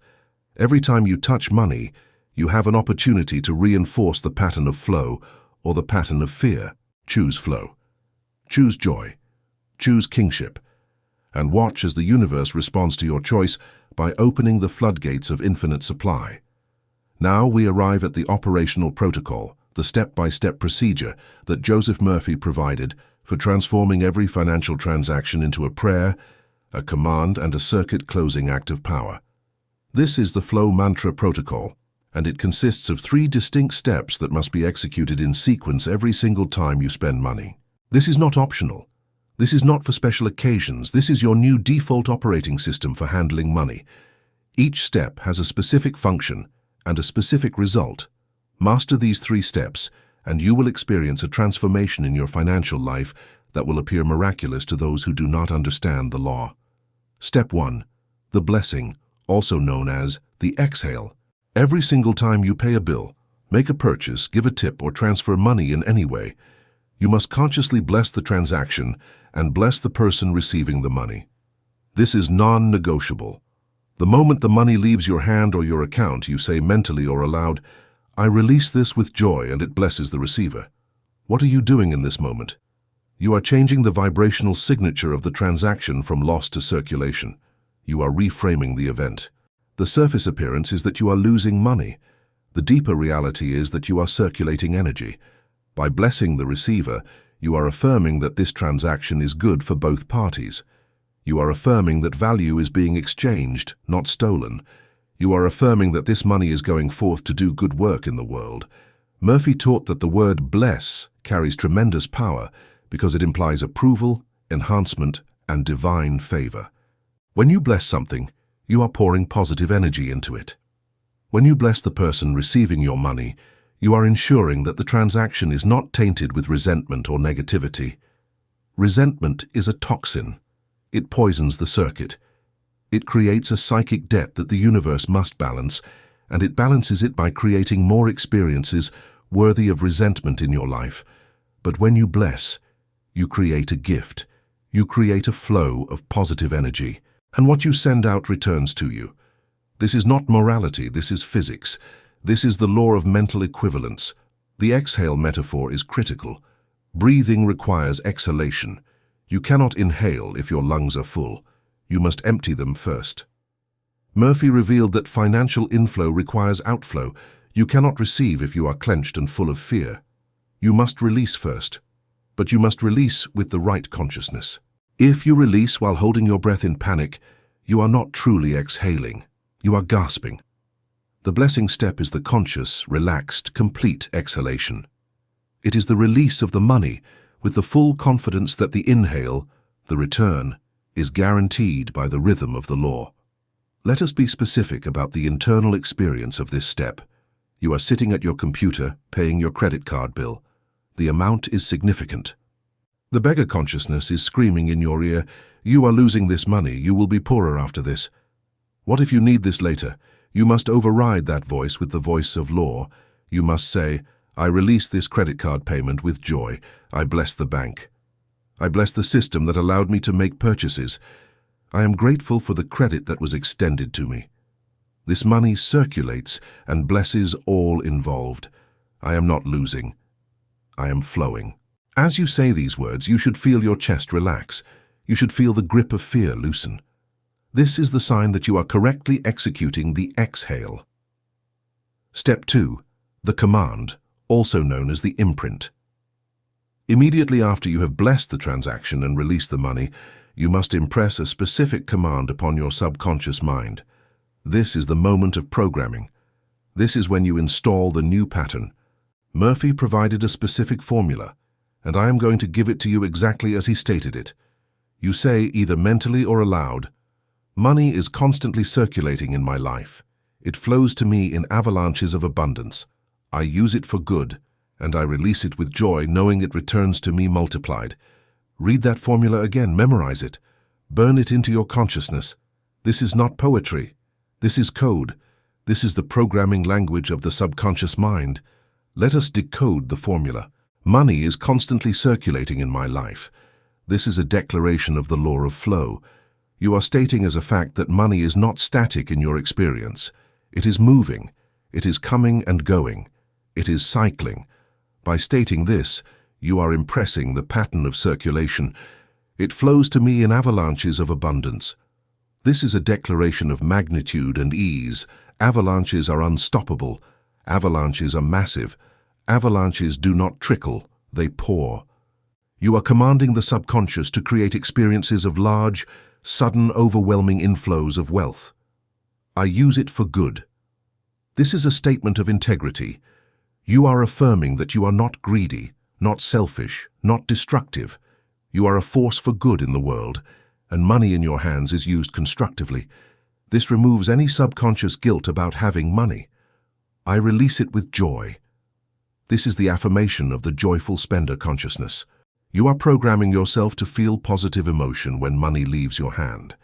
Every time you touch money, you have an opportunity to reinforce the pattern of flow or the pattern of fear. Choose flow. Choose joy. Choose kingship. And watch as the universe responds to your choice by opening the floodgates of infinite supply. Now we arrive at the operational protocol, the step-by-step procedure that Joseph Murphy provided for transforming every financial transaction into a prayer, a command, and a circuit-closing act of power. This is the Flow Mantra Protocol, and it consists of 3 distinct steps that must be executed in sequence every single time you spend money. This is not optional. This is not for special occasions. This is your new default operating system for handling money. Each step has a specific function and a specific result. Master these 3 steps, and you will experience a transformation in your financial life that will appear miraculous to those who do not understand the law. Step 1. The blessing, also known as the exhale. Every single time you pay a bill, make a purchase, give a tip, or transfer money in any way, you must consciously bless the transaction and bless the person receiving the money. This is non-negotiable. The moment the money leaves your hand or your account, you say mentally or aloud, I release this with joy, and it blesses the receiver. What are you doing in this moment? You are changing the vibrational signature of the transaction from loss to circulation. You are reframing the event. The surface appearance is that you are losing money. The deeper reality is that you are circulating energy. By blessing the receiver, you are affirming that this transaction is good for both parties. You are affirming that value is being exchanged, not stolen. You are affirming that this money is going forth to do good work in the world. Murphy taught that the word bless carries tremendous power because it implies approval, enhancement, and divine favor. When you bless something, you are pouring positive energy into it. When you bless the person receiving your money, you are ensuring that the transaction is not tainted with resentment or negativity. Resentment is a toxin. It poisons the circuit. It creates a psychic debt that the universe must balance, and it balances it by creating more experiences worthy of resentment in your life. But when you bless, you create a gift. You create a flow of positive energy, and what you send out returns to you. This is not morality, this is physics. This is the law of mental equivalence. The exhale metaphor is critical. Breathing requires exhalation. You cannot inhale if your lungs are full. You must empty them first. Murphy revealed that financial inflow requires outflow. You cannot receive if you are clenched and full of fear. You must release first, but you must release with the right consciousness. If you release while holding your breath in panic, you are not truly exhaling. You are gasping. The blessing step is the conscious, relaxed, complete exhalation. It is the release of the money with the full confidence that the inhale, the return, is guaranteed by the rhythm of the law. Let us be specific about the internal experience of this step. You are sitting at your computer, paying your credit card bill. The amount is significant. The beggar consciousness is screaming in your ear, "You are losing this money, you will be poorer after this." What if you need this later? You must override that voice with the voice of law. You must say, "I release this credit card payment with joy. I bless the bank. I bless the system that allowed me to make purchases. I am grateful for the credit that was extended to me. This money circulates and blesses all involved. I am not losing. I am flowing." As you say these words, you should feel your chest relax. You should feel the grip of fear loosen. This is the sign that you are correctly executing the exhale. Step 2. The command, also known as the imprint. Immediately after you have blessed the transaction and released the money, you must impress a specific command upon your subconscious mind. This is the moment of programming. This is when you install the new pattern. Murphy provided a specific formula, and I am going to give it to you exactly as he stated it. You say, either mentally or aloud, "Money is constantly circulating in my life. It flows to me in avalanches of abundance. I use it for good, and I release it with joy, knowing it returns to me multiplied." Read that formula again, memorize it. Burn it into your consciousness. This is not poetry. This is code. This is the programming language of the subconscious mind. Let us decode the formula. Money is constantly circulating in my life. This is a declaration of the law of flow. You are stating as a fact that money is not static in your experience. It is moving. It is coming and going. It is cycling. By stating this, you are impressing the pattern of circulation. It flows to me in avalanches of abundance. This is a declaration of magnitude and ease. Avalanches are unstoppable. Avalanches are massive. Avalanches do not trickle, they pour. You are commanding the subconscious to create experiences of large, sudden, overwhelming inflows of wealth. I use it for good. This is a statement of integrity. You are affirming that you are not greedy, not selfish, not destructive. You are a force for good in the world, and money in your hands is used constructively. This removes any subconscious guilt about having money. I release it with joy. This is the affirmation of the joyful spender consciousness. You are programming yourself to feel positive emotion when money leaves your hand.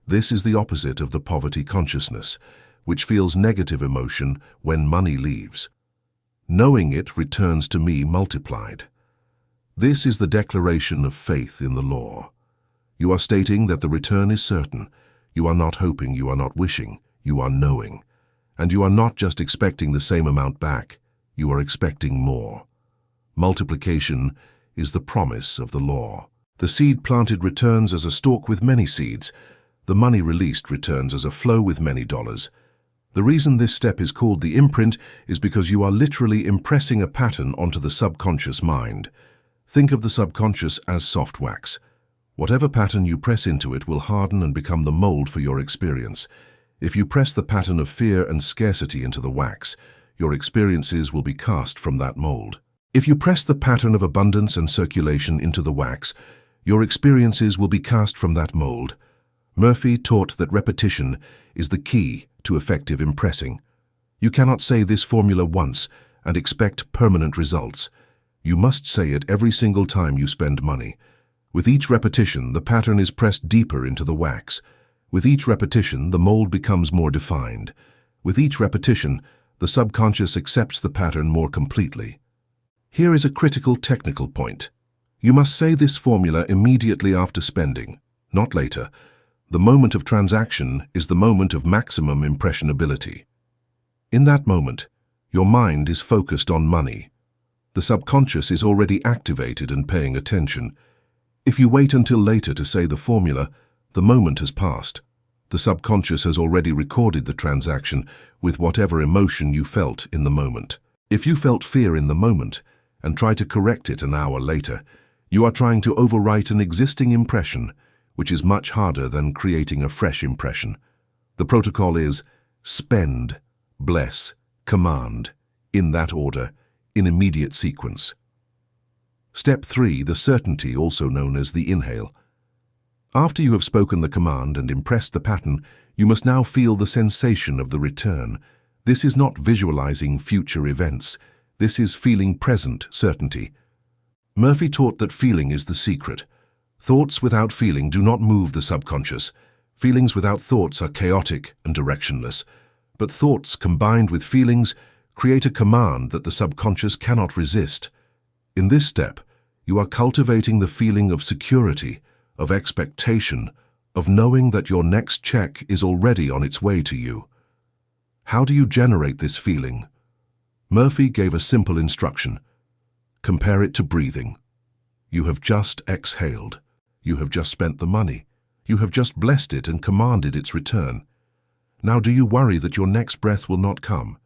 This is the opposite of the poverty consciousness, which feels negative emotion when money leaves. Knowing it returns to me multiplied. This is the declaration of faith in the law. You are stating that the return is certain. You are not hoping, you are not wishing, you are knowing. And you are not just expecting the same amount back. You are expecting more. Multiplication is the promise of the law. The seed planted returns as a stalk with many seeds. The money released returns as a flow with many dollars. The reason this step is called the imprint is because you are literally impressing a pattern onto the subconscious mind. Think of the subconscious as soft wax. Whatever pattern you press into it will harden and become the mold for your experience. If you press the pattern of fear and scarcity into the wax, your experiences will be cast from that mold. If you press the pattern of abundance and circulation into the wax, your experiences will be cast from that mold. Murphy taught that repetition is the key to effective impressing. You cannot say this formula once and expect permanent results. You must say it every single time you spend money. With each repetition, the pattern is pressed deeper into the wax. With each repetition, the mold becomes more defined. With each repetition, The subconscious accepts the pattern more completely. Here is a critical technical point. You must say this formula immediately after spending, not later. The moment of transaction is the moment of maximum impressionability. In that moment, your mind is focused on money. The subconscious is already activated and paying attention. If you wait until later to say the formula, the moment has passed. The subconscious has already recorded the transaction with whatever emotion you felt in the moment. If you felt fear in the moment and try to correct it an hour later, you are trying to overwrite an existing impression, which is much harder than creating a fresh impression. The protocol is spend, bless, command, in that order, in immediate sequence. Step 3, the certainty, also known as the inhale. After you have spoken the command and impressed the pattern, you must now feel the sensation of the return. This is not visualizing future events. This is feeling present certainty. Murphy taught that feeling is the secret. Thoughts without feeling do not move the subconscious. Feelings without thoughts are chaotic and directionless. But thoughts combined with feelings create a command that the subconscious cannot resist. In this step, you are cultivating the feeling of security, of expectation, of knowing that your next check is already on its way to you. How do you generate this feeling? Murphy gave a simple instruction. Compare it to breathing. You have just exhaled. You have just spent the money. You have just blessed it and commanded its return. Now do you worry that your next breath will not come?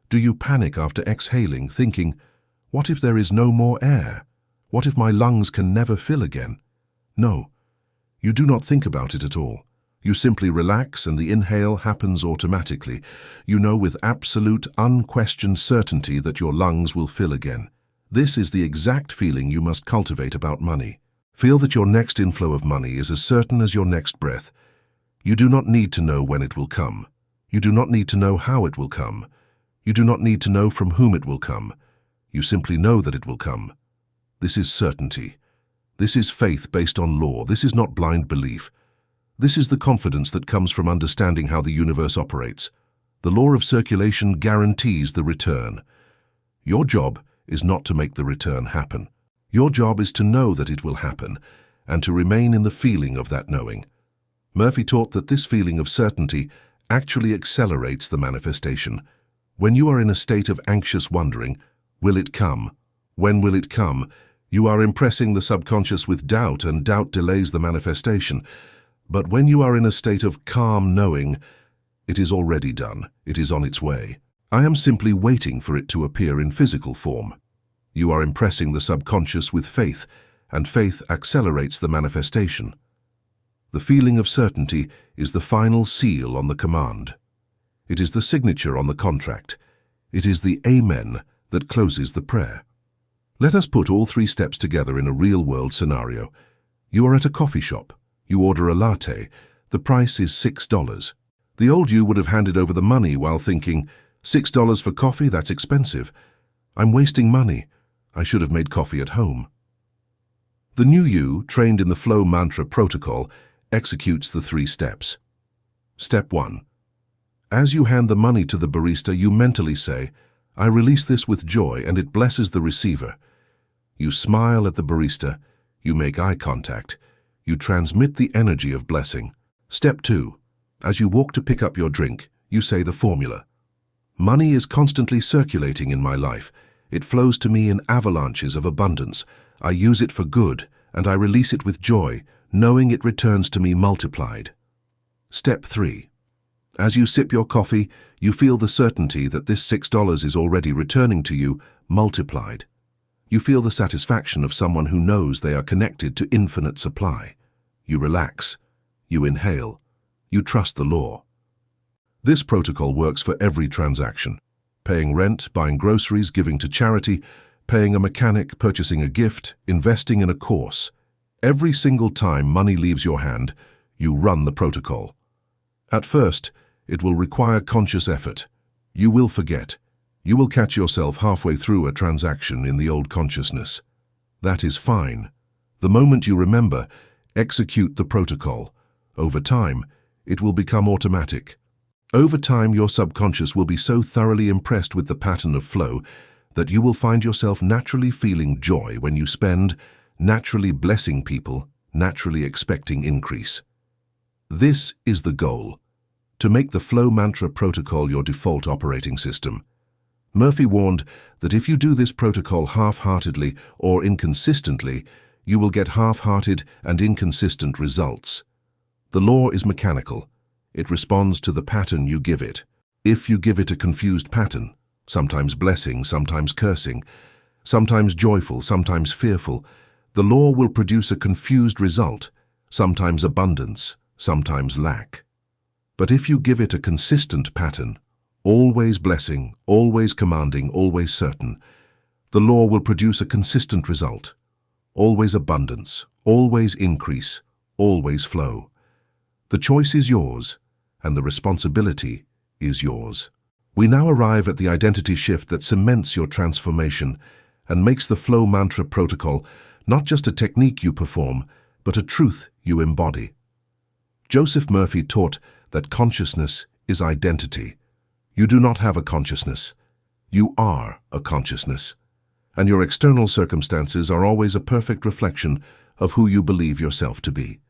Do you panic after exhaling, thinking, what if there is no more air? What if my lungs can never fill again? No, you do not think about it at all. You simply relax and the inhale happens automatically. You know with absolute, unquestioned certainty that your lungs will fill again. This is the exact feeling you must cultivate about money. Feel that your next inflow of money is as certain as your next breath. You do not need to know when it will come. You do not need to know how it will come. You do not need to know from whom it will come. You simply know that it will come. This is certainty. This is faith based on law. This is not blind belief. This is the confidence that comes from understanding how the universe operates. The law of circulation guarantees the return. Your job is not to make the return happen. Your job is to know that it will happen and to remain in the feeling of that knowing. Murphy taught that this feeling of certainty actually accelerates the manifestation. When you are in a state of anxious wondering, will it come? When will it come? You are impressing the subconscious with doubt, and doubt delays the manifestation. But when you are in a state of calm knowing, it is already done. It is on its way. I am simply waiting for it to appear in physical form. You are impressing the subconscious with faith, and faith accelerates the manifestation. The feeling of certainty is the final seal on the command. It is the signature on the contract. It is the amen that closes the prayer. Let us put all 3 steps together in a real-world scenario. You are at a coffee shop. You order a latte. The price is $6. The old you would have handed over the money while thinking, $6 for coffee, that's expensive. I'm wasting money. I should have made coffee at home. The new you, trained in the flow mantra protocol, executes the 3 steps. Step 1. As you hand the money to the barista, you mentally say, I release this with joy and it blesses the receiver. You smile at the barista. You make eye contact. You transmit the energy of blessing. Step 2. As you walk to pick up your drink, you say the formula. Money is constantly circulating in my life. It flows to me in avalanches of abundance. I use it for good, and I release it with joy, knowing it returns to me multiplied. Step 3. As you sip your coffee, you feel the certainty that this $6 is already returning to you multiplied. You feel the satisfaction of someone who knows they are connected to infinite supply. You relax. You inhale. You trust the law. This protocol works for every transaction. Paying rent, buying groceries, giving to charity, paying a mechanic, purchasing a gift, investing in a course. Every single time money leaves your hand, you run the protocol. At first, it will require conscious effort. You will forget. You will catch yourself halfway through a transaction in the old consciousness. That is fine. The moment you remember, execute the protocol. Over time, it will become automatic. Over time, your subconscious will be so thoroughly impressed with the pattern of flow that you will find yourself naturally feeling joy when you spend, naturally blessing people, naturally expecting increase. This is the goal: to make the flow mantra protocol your default operating system. Murphy warned that if you do this protocol half-heartedly or inconsistently, you will get half-hearted and inconsistent results. The law is mechanical. It responds to the pattern you give it. If you give it a confused pattern, sometimes blessing, sometimes cursing, sometimes joyful, sometimes fearful, the law will produce a confused result, sometimes abundance, sometimes lack. But if you give it a consistent pattern, always blessing, always commanding, always certain, the law will produce a consistent result, always abundance, always increase, always flow. The choice is yours, and the responsibility is yours. We now arrive at the identity shift that cements your transformation and makes the flow mantra protocol not just a technique you perform, but a truth you embody. Joseph Murphy taught that consciousness is identity. You do not have a consciousness. You are a consciousness. And your external circumstances are always a perfect reflection of who you believe yourself to be.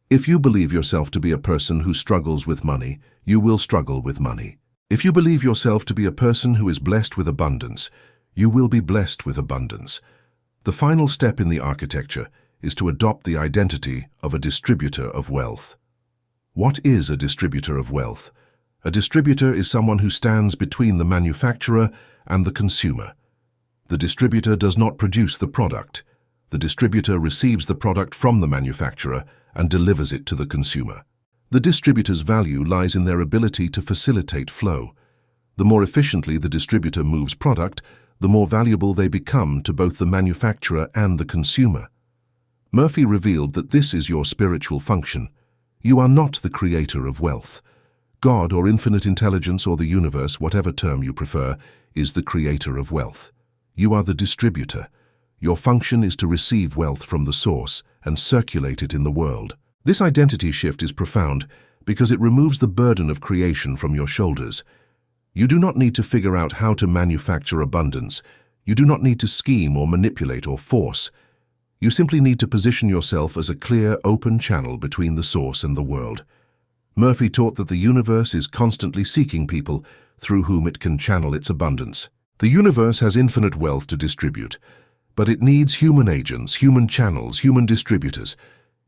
If you believe yourself to be a person who struggles with money, you will struggle with money. If you believe yourself to be a person who is blessed with abundance, you will be blessed with abundance. The final step in the architecture is to adopt the identity of a distributor of wealth. What is a distributor of wealth? A distributor is someone who stands between the manufacturer and the consumer. The distributor does not produce the product. The distributor receives the product from the manufacturer and delivers it to the consumer. The distributor's value lies in their ability to facilitate flow. The more efficiently the distributor moves product, the more valuable they become to both the manufacturer and the consumer. Murphy revealed that this is your spiritual function. You are not the creator of wealth. God or infinite intelligence or the universe, whatever term you prefer, is the creator of wealth. You are the distributor. Your function is to receive wealth from the source and circulate it in the world. This identity shift is profound because it removes the burden of creation from your shoulders. You do not need to figure out how to manufacture abundance. You do not need to scheme or manipulate or force. You simply need to position yourself as a clear, open channel between the source and the world. Murphy taught that the universe is constantly seeking people through whom it can channel its abundance. The universe has infinite wealth to distribute, but it needs human agents, human channels, human distributors.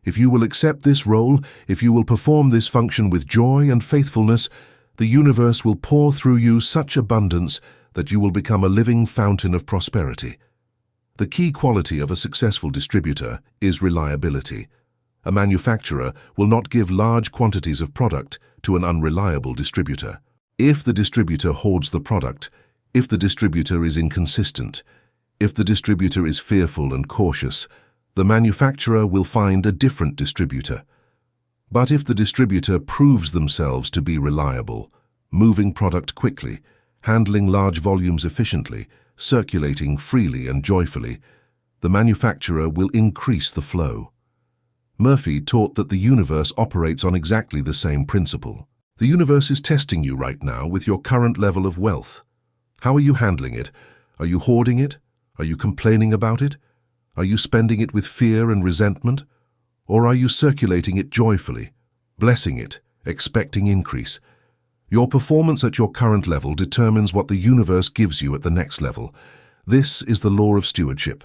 If you will accept this role, if you will perform this function with joy and faithfulness, the universe will pour through you such abundance that you will become a living fountain of prosperity. The key quality of a successful distributor is reliability. A manufacturer will not give large quantities of product to an unreliable distributor. If the distributor hoards the product, if the distributor is inconsistent, if the distributor is fearful and cautious, the manufacturer will find a different distributor. But if the distributor proves themselves to be reliable, moving product quickly, handling large volumes efficiently, circulating freely and joyfully, the manufacturer will increase the flow. Murphy taught that the universe operates on exactly the same principle. The universe is testing you right now with your current level of wealth. How are you handling it? Are you hoarding it? Are you complaining about it? Are you spending it with fear and resentment? Or are you circulating it joyfully, blessing it, expecting increase? Your performance at your current level determines what the universe gives you at the next level. This is the law of stewardship.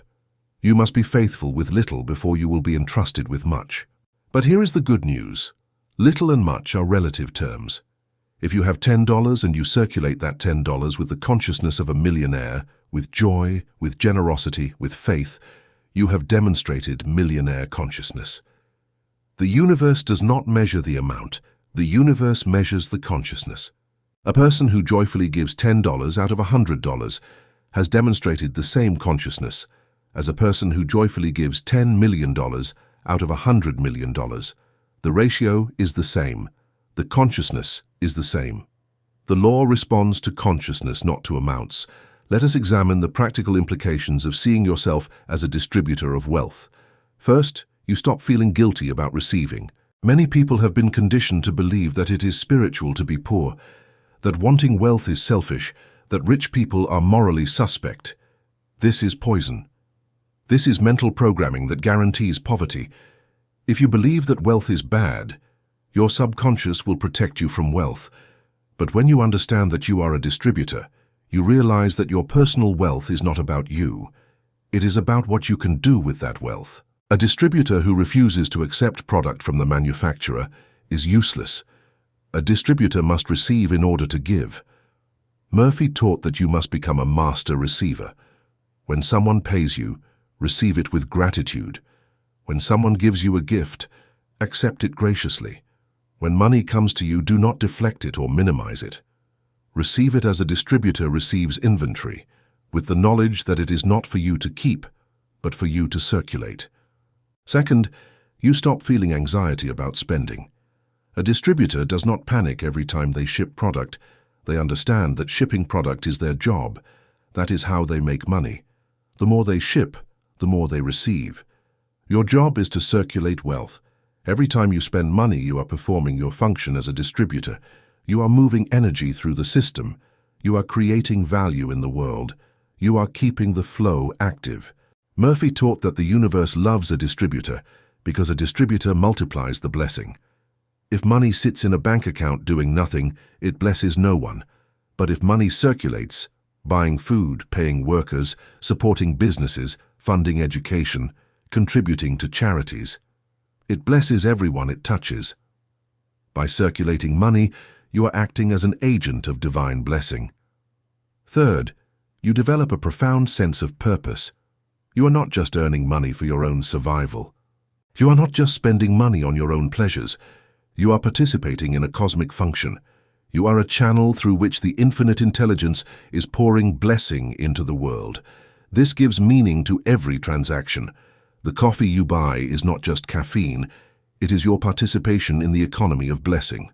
You must be faithful with little before you will be entrusted with much. But here is the good news. Little and much are relative terms. If you have $10 and you circulate that $10 with the consciousness of a millionaire, with joy, with generosity, with faith, you have demonstrated millionaire consciousness. The universe does not measure the amount. The universe measures the consciousness. A person who joyfully gives $10 out of $100 has demonstrated the same consciousness as a person who joyfully gives $10 million out of $100 million. The ratio is the same. The consciousness is the same. The law responds to consciousness, not to amounts. Let us examine the practical implications of seeing yourself as a distributor of wealth. First, you stop feeling guilty about receiving. Many people have been conditioned to believe that it is spiritual to be poor, that wanting wealth is selfish, that rich people are morally suspect. This is poison. This is mental programming that guarantees poverty. If you believe that wealth is bad, your subconscious will protect you from wealth. But when you understand that you are a distributor, you realize that your personal wealth is not about you. It is about what you can do with that wealth. A distributor who refuses to accept product from the manufacturer is useless. A distributor must receive in order to give. Murphy taught that you must become a master receiver. When someone pays you, receive it with gratitude. When someone gives you a gift, accept it graciously. When money comes to you, do not deflect it or minimize it. Receive it as a distributor receives inventory, with the knowledge that it is not for you to keep, but for you to circulate. Second, you stop feeling anxiety about spending. A distributor does not panic every time they ship product. They understand that shipping product is their job. That is how they make money. The more they ship, the more they receive. Your job is to circulate wealth. Every time you spend money, you are performing your function as a distributor. You are moving energy through the system. You are creating value in the world. You are keeping the flow active. Murphy taught that the universe loves a distributor because a distributor multiplies the blessing. If money sits in a bank account doing nothing, it blesses no one. But if money circulates, buying food, paying workers, supporting businesses, funding education, contributing to charities, it blesses everyone it touches. By circulating money, you are acting as an agent of divine blessing. Third, you develop a profound sense of purpose. You are not just earning money for your own survival. You are not just spending money on your own pleasures. You are participating in a cosmic function. You are a channel through which the infinite intelligence is pouring blessing into the world. This gives meaning to every transaction. The coffee you buy is not just caffeine. It is your participation in the economy of blessing.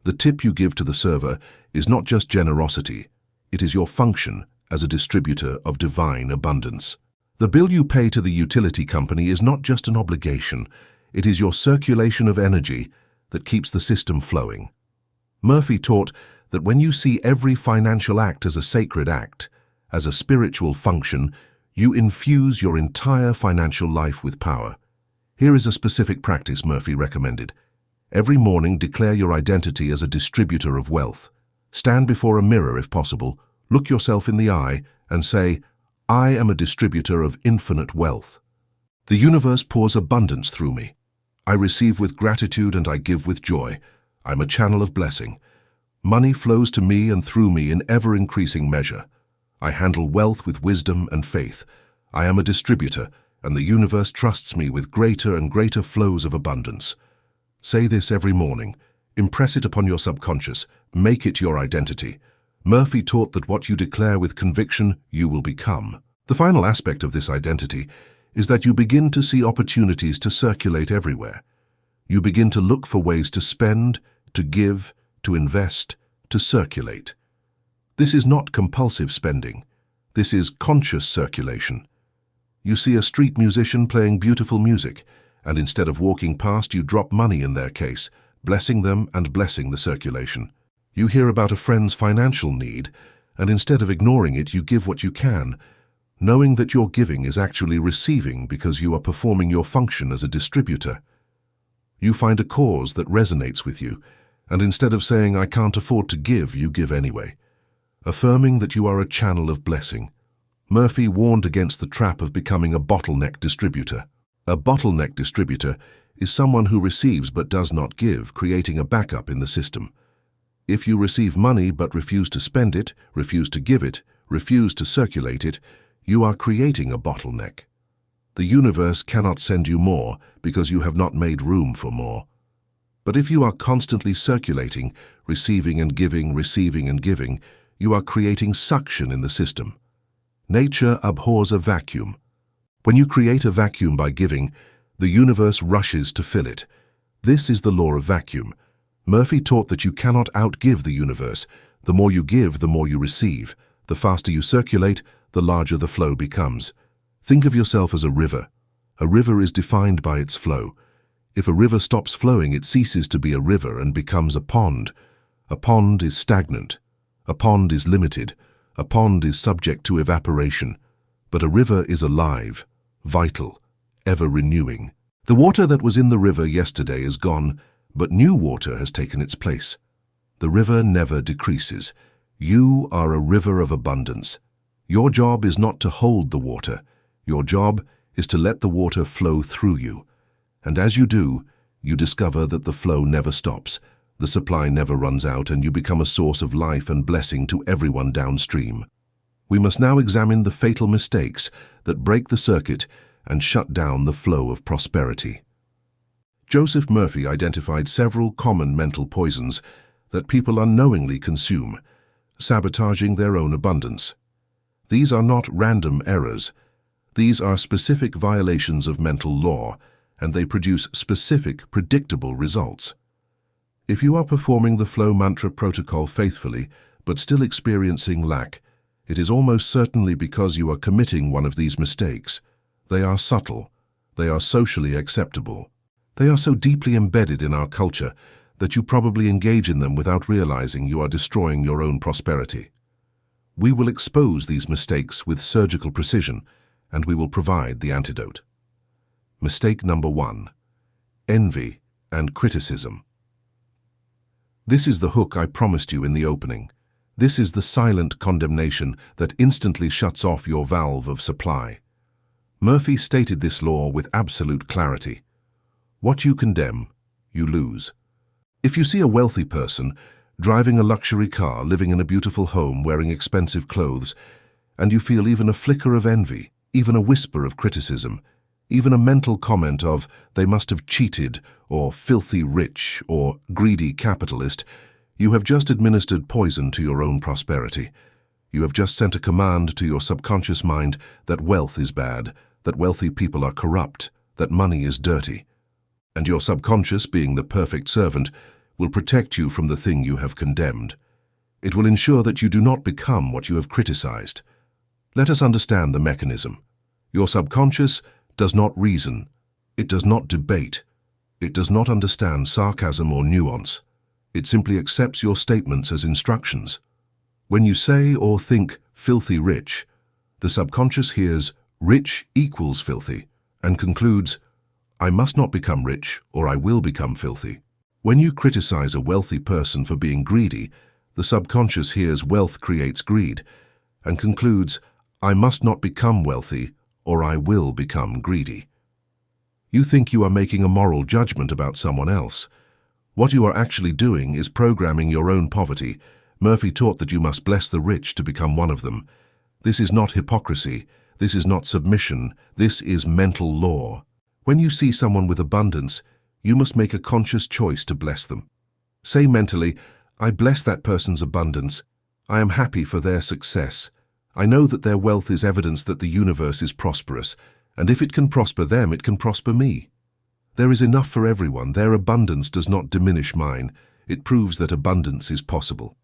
The tip you give to the server is not just generosity. It is your function as a distributor of divine abundance. The bill you pay to the utility company is not just an obligation. It is your circulation of energy that keeps the system flowing. Murphy taught that when you see every financial act as a sacred act, as a spiritual function, you infuse your entire financial life with power. Here is a specific practice Murphy recommended. Every morning, declare your identity as a distributor of wealth. Stand before a mirror if possible, look yourself in the eye, and say, "I am a distributor of infinite wealth. The universe pours abundance through me. I receive with gratitude and I give with joy. I'm a channel of blessing. Money flows to me and through me in ever-increasing measure. I handle wealth with wisdom and faith. I am a distributor, and the universe trusts me with greater and greater flows of abundance." Say this every morning. Impress it upon your subconscious. Make it your identity. Murphy taught that what you declare with conviction, you will become. The final aspect of this identity is that you begin to see opportunities to circulate everywhere. You begin to look for ways to spend, to give, to invest, to circulate. This is not compulsive spending. This is conscious circulation. You see a street musician playing beautiful music, and instead of walking past, you drop money in their case, blessing them and blessing the circulation. You hear about a friend's financial need, and instead of ignoring it, you give what you can, knowing that your giving is actually receiving because you are performing your function as a distributor. You find a cause that resonates with you, and instead of saying, "I can't afford to give," you give anyway, affirming that you are a channel of blessing. Murphy warned against the trap of becoming a bottleneck distributor. A bottleneck distributor is someone who receives but does not give, creating a backup in the system. If you receive money but refuse to spend it, refuse to give it, refuse to circulate it, you are creating a bottleneck. The universe cannot send you more because you have not made room for more. But if you are constantly circulating, receiving and giving, you are creating suction in the system. Nature abhors a vacuum. When you create a vacuum by giving, the universe rushes to fill it. This is the law of vacuum. Murphy taught that you cannot outgive the universe. The more you give, the more you receive. The faster you circulate, the larger the flow becomes. Think of yourself as a river. A river is defined by its flow. If a river stops flowing, it ceases to be a river and becomes a pond. A pond is stagnant. A pond is limited. A pond is subject to evaporation. But a river is alive, vital, ever renewing. The water that was in the river yesterday is gone, but new water has taken its place. The river never decreases. You are a river of abundance. Your job is not to hold the water. Your job is to let the water flow through you. And as you do, you discover that the flow never stops, the supply never runs out, and you become a source of life and blessing to everyone downstream. We must now examine the fatal mistakes that break the circuit and shut down the flow of prosperity. Joseph Murphy identified several common mental poisons that people unknowingly consume, sabotaging their own abundance. These are not random errors. These are specific violations of mental law, and they produce specific, predictable results. If you are performing the flow mantra protocol faithfully, but still experiencing lack, it is almost certainly because you are committing one of these mistakes. They are subtle. They are socially acceptable. They are so deeply embedded in our culture that you probably engage in them without realizing you are destroying your own prosperity. We will expose these mistakes with surgical precision, and we will provide the antidote. Mistake number 1: envy and criticism. This is the hook I promised you in the opening. This is the silent condemnation that instantly shuts off your valve of supply. Murphy stated this law with absolute clarity. What you condemn, you lose. If you see a wealthy person driving a luxury car, living in a beautiful home, wearing expensive clothes, and you feel even a flicker of envy, even a whisper of criticism, even a mental comment of "they must have cheated," or "filthy rich," or "greedy capitalist," you have just administered poison to your own prosperity. You have just sent a command to your subconscious mind that wealth is bad, that wealthy people are corrupt, that money is dirty. And your subconscious, being the perfect servant, will protect you from the thing you have condemned. It will ensure that you do not become what you have criticized. Let us understand the mechanism. Your subconscious does not reason. It does not debate. It does not understand sarcasm or nuance. It simply accepts your statements as instructions. When you say or think "filthy rich," the subconscious hears "rich equals filthy" and concludes, "I must not become rich or I will become filthy." When you criticize a wealthy person for being greedy, the subconscious hears "wealth creates greed" and concludes, "I must not become wealthy or I will become greedy." You think you are making a moral judgment about someone else. What you are actually doing is programming your own poverty. Murphy taught that you must bless the rich to become one of them. This is not hypocrisy. This is not submission. This is mental law. When you see someone with abundance, you must make a conscious choice to bless them. Say mentally, "I bless that person's abundance. I am happy for their success. I know that their wealth is evidence that the universe is prosperous, and if it can prosper them, it can prosper me. There is enough for everyone. Their abundance does not diminish mine. It proves that abundance is possible."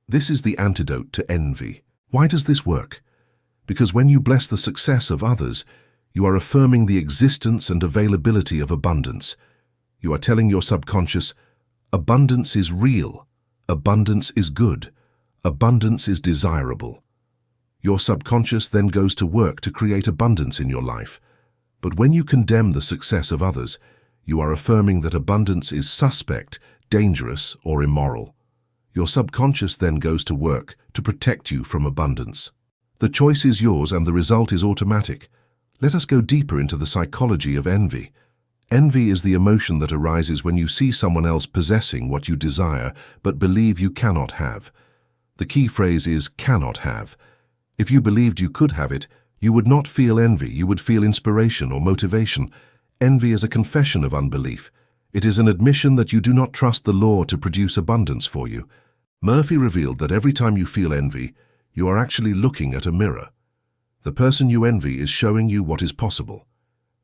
This is the antidote to envy. Why does this work? Because when you bless the success of others, you are affirming the existence and availability of abundance. You are telling your subconscious, abundance is real, abundance is good, abundance is desirable. Your subconscious then goes to work to create abundance in your life. But when you condemn the success of others, you are affirming that abundance is suspect, dangerous, or immoral. Your subconscious then goes to work to protect you from abundance. The choice is yours and the result is automatic. Let us go deeper into the psychology of envy. Envy is the emotion that arises when you see someone else possessing what you desire but believe you cannot have. The key phrase is "cannot have." If you believed you could have it, you would not feel envy, you would feel inspiration or motivation. Envy is a confession of unbelief. It is an admission that you do not trust the law to produce abundance for you. Murphy revealed that every time you feel envy, you are actually looking at a mirror. The person you envy is showing you what is possible.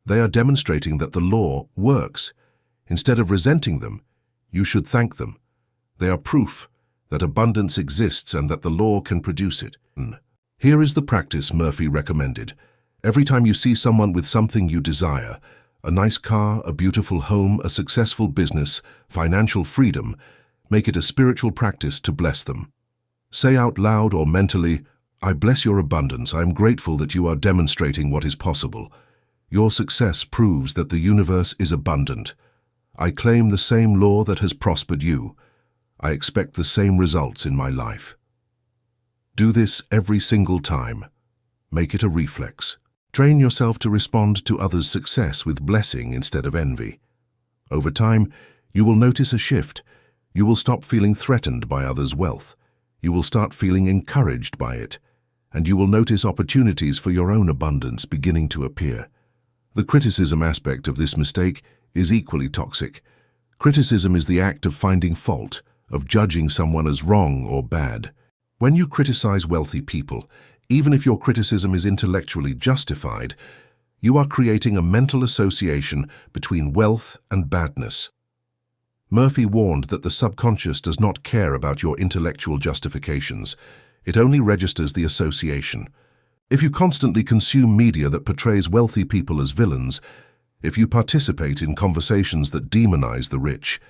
They are demonstrating that the law works. Instead of resenting them, you should thank them. They are proof that abundance exists and that the law can produce it. Here is the practice Murphy recommended. Every time you see someone with something you desire, A nice car, a beautiful home, a successful business, financial freedom. Make it a spiritual practice to bless them. Say out loud or mentally, I bless your abundance. I am grateful that you are demonstrating what is possible. Your success proves that the universe is abundant. I claim the same law that has prospered you. I expect the same results in my life. Do this every single time. Make it a reflex. Train yourself to respond to others' success with blessing instead of envy. Over time, you will notice a shift. You will stop feeling threatened by others' wealth. You will start feeling encouraged by it. And you will notice opportunities for your own abundance beginning to appear. The criticism aspect of this mistake is equally toxic. Criticism is the act of finding fault, of judging someone as wrong or bad. When you criticize wealthy people, even if your criticism is intellectually justified, you are creating a mental association between wealth and badness. Murphy warned that the subconscious does not care about your intellectual justifications. It only registers the association. If you constantly consume media that portrays wealthy people as villains, if you participate in conversations that demonize the rich,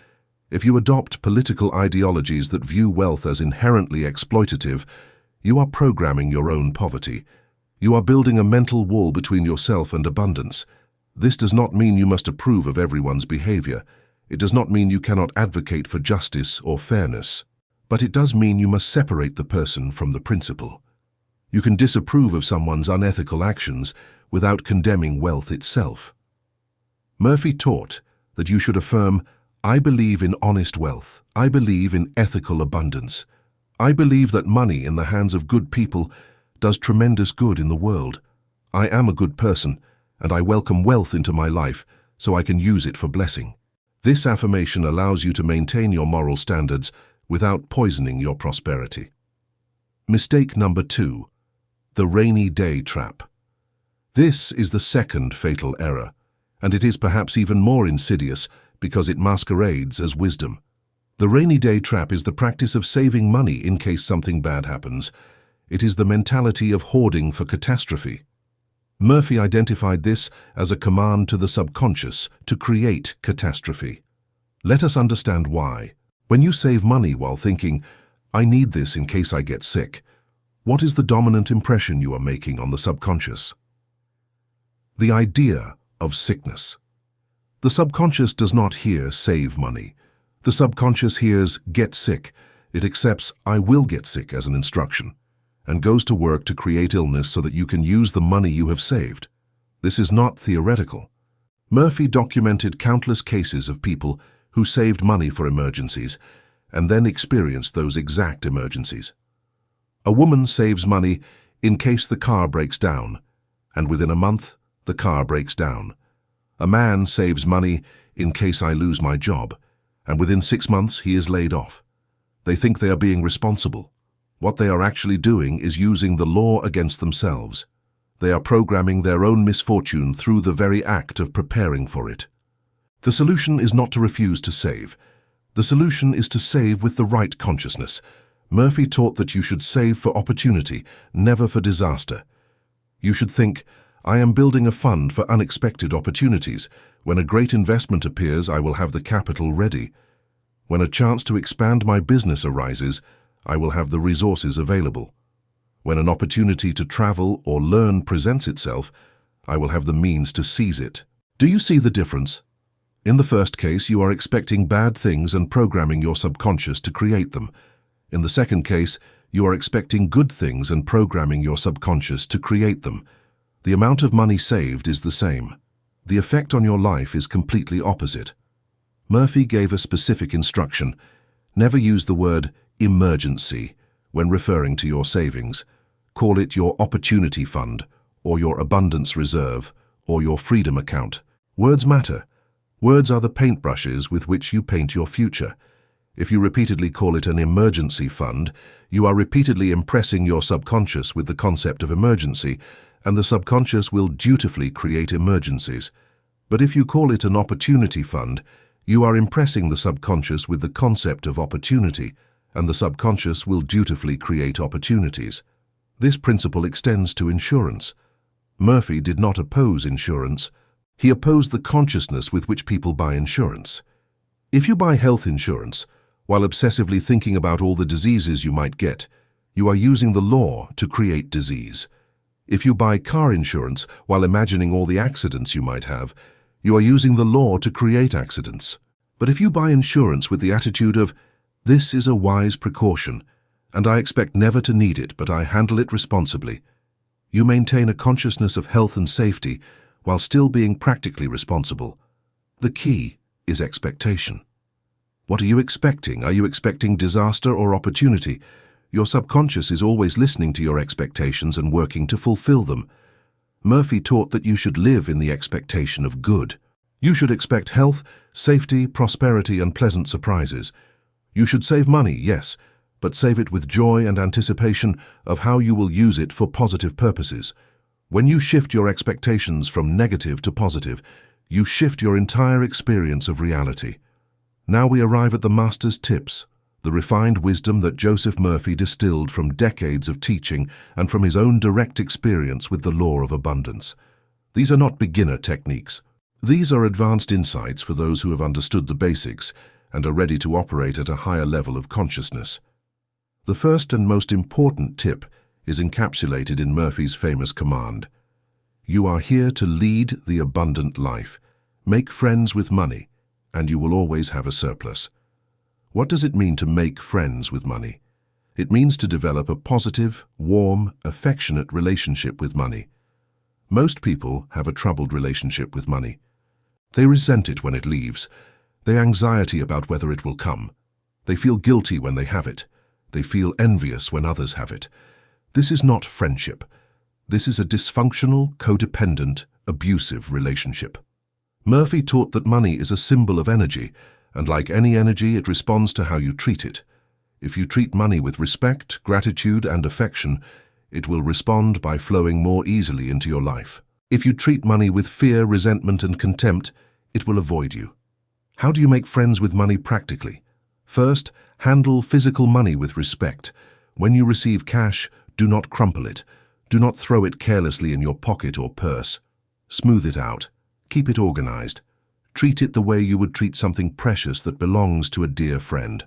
if you adopt political ideologies that view wealth as inherently exploitative, you are programming your own poverty. You are building a mental wall between yourself and abundance. This does not mean you must approve of everyone's behavior. It does not mean you cannot advocate for justice or fairness. But it does mean you must separate the person from the principle. You can disapprove of someone's unethical actions without condemning wealth itself. Murphy taught that you should affirm, I believe in honest wealth. I believe in ethical abundance. I believe that money in the hands of good people does tremendous good in the world. I am a good person, and I welcome wealth into my life so I can use it for blessing. This affirmation allows you to maintain your moral standards without poisoning your prosperity. Mistake number 2, the rainy day trap. This is the second fatal error, and it is perhaps even more insidious because it masquerades as wisdom. The rainy day trap is the practice of saving money in case something bad happens. It is the mentality of hoarding for catastrophe. Murphy identified this as a command to the subconscious to create catastrophe. Let us understand why. When you save money while thinking, I need this in case I get sick, what is the dominant impression you are making on the subconscious? The idea of sickness. The subconscious does not hear save money. The subconscious hears get sick. It accepts I will get sick as an instruction and goes to work to create illness so that you can use the money you have saved. This is not theoretical. Murphy documented countless cases of people who saved money for emergencies and then experienced those exact emergencies. A woman saves money in case the car breaks down, and within a month, the car breaks down. A man saves money in case I lose my job, and within 6 months he is laid off. They think they are being responsible. What they are actually doing is using the law against themselves. They are programming their own misfortune through the very act of preparing for it. The solution is not to refuse to save. The solution is to save with the right consciousness. Murphy taught that you should save for opportunity, never for disaster. You should think, I am building a fund for unexpected opportunities. When a great investment appears, I will have the capital ready. When a chance to expand my business arises, I will have the resources available. When an opportunity to travel or learn presents itself, I will have the means to seize it. Do you see the difference? In the first case, you are expecting bad things and programming your subconscious to create them. In the second case, you are expecting good things and programming your subconscious to create them. The amount of money saved is the same. The effect on your life is completely opposite. Murphy gave a specific instruction. Never use the word emergency when referring to your savings. Call it your opportunity fund, or your abundance reserve, or your freedom account. Words matter. Words are the paintbrushes with which you paint your future. If you repeatedly call it an emergency fund, you are repeatedly impressing your subconscious with the concept of emergency, and the subconscious will dutifully create emergencies. But if you call it an opportunity fund, you are impressing the subconscious with the concept of opportunity, and the subconscious will dutifully create opportunities. This principle extends to insurance. Murphy did not oppose insurance, He opposed the consciousness with which people buy insurance. If you buy health insurance, while obsessively thinking about all the diseases you might get, you are using the law to create disease. If you buy car insurance while imagining all the accidents you might have, you are using the law to create accidents. But if you buy insurance with the attitude of, "This is a wise precaution, and I expect never to need it, but I handle it responsibly," you maintain a consciousness of health and safety while still being practically responsible. The key is expectation. What are you expecting? Are you expecting disaster or opportunity? Your subconscious is always listening to your expectations and working to fulfill them. Murphy taught that you should live in the expectation of good. You should expect health, safety, prosperity, and pleasant surprises. You should save money, yes, but save it with joy and anticipation of how you will use it for positive purposes. When you shift your expectations from negative to positive, you shift your entire experience of reality. Now we arrive at the master's tips, the refined wisdom that Joseph Murphy distilled from decades of teaching and from his own direct experience with the law of abundance. These are not beginner techniques. These are advanced insights for those who have understood the basics and are ready to operate at a higher level of consciousness. The first and most important tip is encapsulated in Murphy's famous command. You are here to lead the abundant life. Make friends with money, and you will always have a surplus. What does it mean to make friends with money? It means to develop a positive, warm, affectionate relationship with money. Most people have a troubled relationship with money. They resent it when it leaves. They anxiety about whether it will come. They feel guilty when they have it. They feel envious when others have it. This is not friendship. This is a dysfunctional, codependent, abusive relationship. Murphy taught that money is a symbol of energy, and like any energy, it responds to how you treat it. If you treat money with respect, gratitude, and affection, it will respond by flowing more easily into your life. If you treat money with fear, resentment, and contempt, it will avoid you. How do you make friends with money practically? First, handle physical money with respect. When you receive cash, do not crumple it. Do not throw it carelessly in your pocket or purse. Smooth it out. Keep it organized. Treat it the way you would treat something precious that belongs to a dear friend.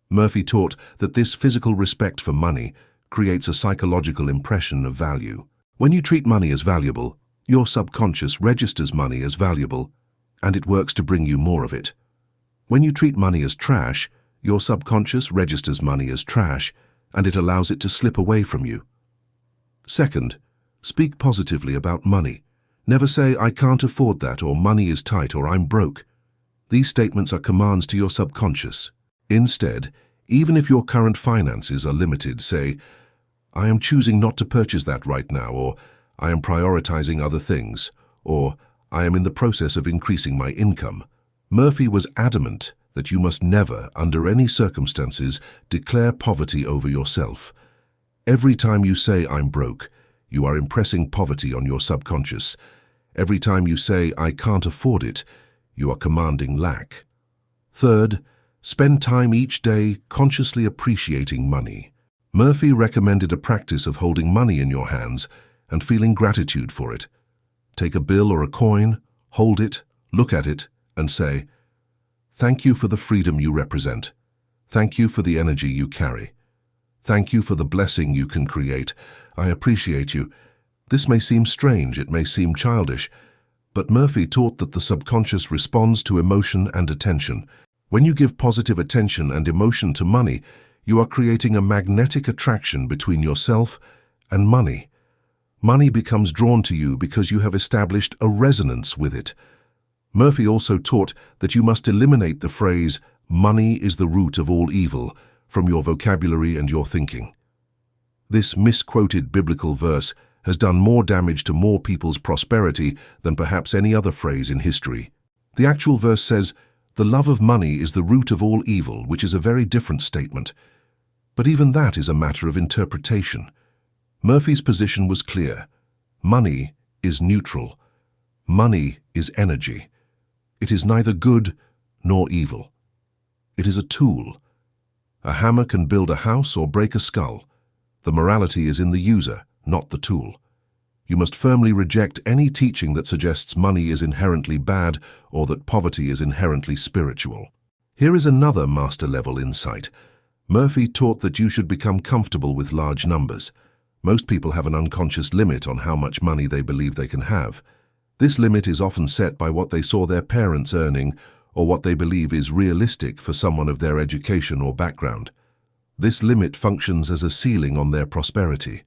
Murphy taught that this physical respect for money creates a psychological impression of value. When you treat money as valuable, your subconscious registers money as valuable, and it works to bring you more of it. When you treat money as trash, your subconscious registers money as trash, and it allows it to slip away from you. Second, speak positively about money. Never say, "I can't afford that," or "money is tight," or "I'm broke." These statements are commands to your subconscious. Instead, even if your current finances are limited, say, "I am choosing not to purchase that right now," or "I am prioritizing other things," or "I am in the process of increasing my income." Murphy was adamant that you must never, under any circumstances, declare poverty over yourself. Every time you say, "I'm broke," you are impressing poverty on your subconscious. Every time you say, "I can't afford it," you are commanding lack. Third, spend time each day consciously appreciating money. Murphy recommended a practice of holding money in your hands and feeling gratitude for it. Take a bill or a coin, hold it, look at it, and say, "Thank you for the freedom you represent. Thank you for the energy you carry. Thank you for the blessing you can create. I appreciate you." This may seem strange, it may seem childish, but Murphy taught that the subconscious responds to emotion and attention. When you give positive attention and emotion to money, you are creating a magnetic attraction between yourself and money. Money becomes drawn to you because you have established a resonance with it. Murphy also taught that you must eliminate the phrase, "money is the root of all evil," from your vocabulary and your thinking. This misquoted biblical verse has done more damage to more people's prosperity than perhaps any other phrase in history. The actual verse says, "The love of money is the root of all evil," which is a very different statement. But even that is a matter of interpretation. Murphy's position was clear. Money is neutral. Money is energy. It is neither good nor evil. It is a tool. A hammer can build a house or break a skull. The morality is in the user, not the tool. You must firmly reject any teaching that suggests money is inherently bad or that poverty is inherently spiritual. Here is another master-level insight. Murphy taught that you should become comfortable with large numbers. Most people have an unconscious limit on how much money they believe they can have. This limit is often set by what they saw their parents earning or what they believe is realistic for someone of their education or background. This limit functions as a ceiling on their prosperity.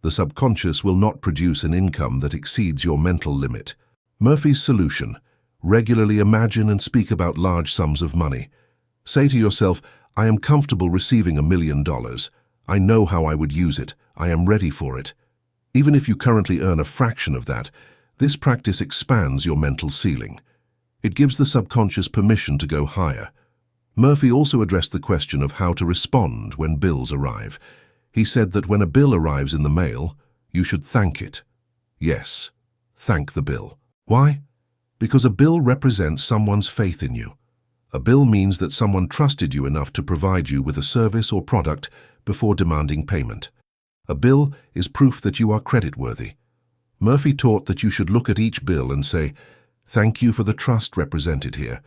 The subconscious will not produce an income that exceeds your mental limit. Murphy's solution: regularly imagine and speak about large sums of money. Say to yourself, I am comfortable receiving $1 million. I know how I would use it. I am ready for it. Even if you currently earn a fraction of that, this practice expands your mental ceiling. It gives the subconscious permission to go higher. Murphy also addressed the question of how to respond when bills arrive. He said that when a bill arrives in the mail, you should thank it. Yes, thank the bill. Why? Because a bill represents someone's faith in you. A bill means that someone trusted you enough to provide you with a service or product before demanding payment. A bill is proof that you are creditworthy. Murphy taught that you should look at each bill and say, thank you for the trust represented here.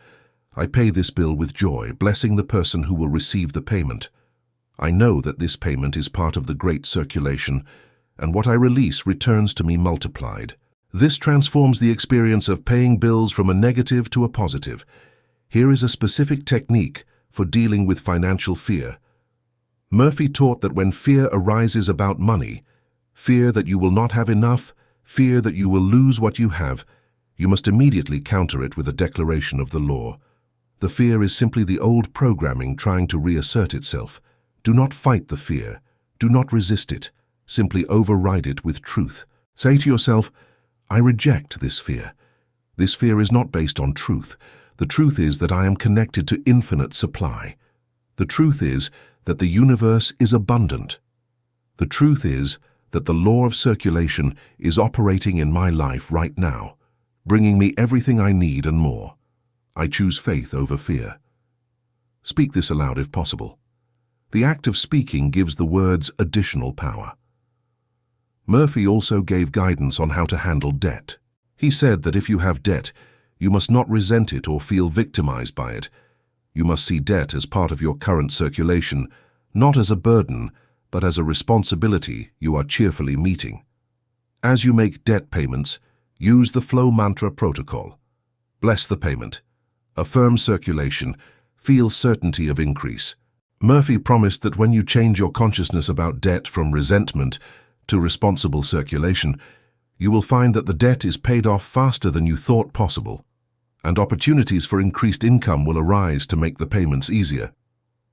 I pay this bill with joy, blessing the person who will receive the payment. I know that this payment is part of the great circulation, and what I release returns to me multiplied. This transforms the experience of paying bills from a negative to a positive. Here is a specific technique for dealing with financial fear. Murphy taught that when fear arises about money, fear that you will not have enough, fear that you will lose what you have, you must immediately counter it with a declaration of the law. The fear is simply the old programming trying to reassert itself. Do not fight the fear. Do not resist it. Simply override it with truth. Say to yourself, I reject this fear. This fear is not based on truth. The truth is that I am connected to infinite supply. The truth is that the universe is abundant. The truth is that the law of circulation is operating in my life right now, bringing me everything I need and more. I choose faith over fear. Speak this aloud if possible. The act of speaking gives the words additional power. Murphy also gave guidance on how to handle debt. He said that if you have debt, you must not resent it or feel victimized by it. You must see debt as part of your current circulation, not as a burden, but as a responsibility you are cheerfully meeting. As you make debt payments, use the flow mantra protocol. Bless the payment. Affirm circulation. Feel certainty of increase. Murphy promised that when you change your consciousness about debt from resentment to responsible circulation, you will find that the debt is paid off faster than you thought possible, and opportunities for increased income will arise to make the payments easier.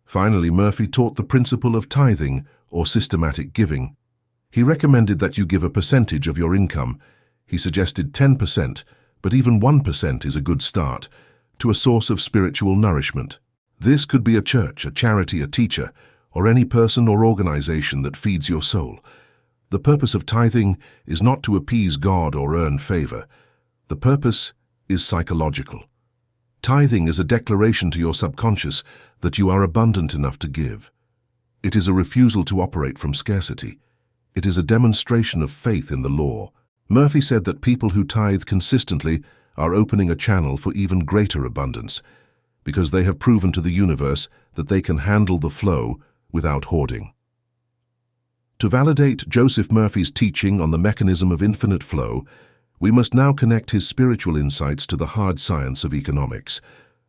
Finally, Murphy taught the principle of tithing, or systematic giving. He recommended that you give a percentage of your income. He suggested 10%, but even 1% is a good start, to a source of spiritual nourishment. This could be a church, a charity, a teacher, or any person or organization that feeds your soul. The purpose of tithing is not to appease God or earn favor. The purpose is psychological. Tithing is a declaration to your subconscious that you are abundant enough to give. It is a refusal to operate from scarcity. It is a demonstration of faith in the law. Murphy said that people who tithe consistently are opening a channel for even greater abundance, because they have proven to the universe that they can handle the flow without hoarding. To validate Joseph Murphy's teaching on the mechanism of infinite flow, we must now connect his spiritual insights to the hard science of economics.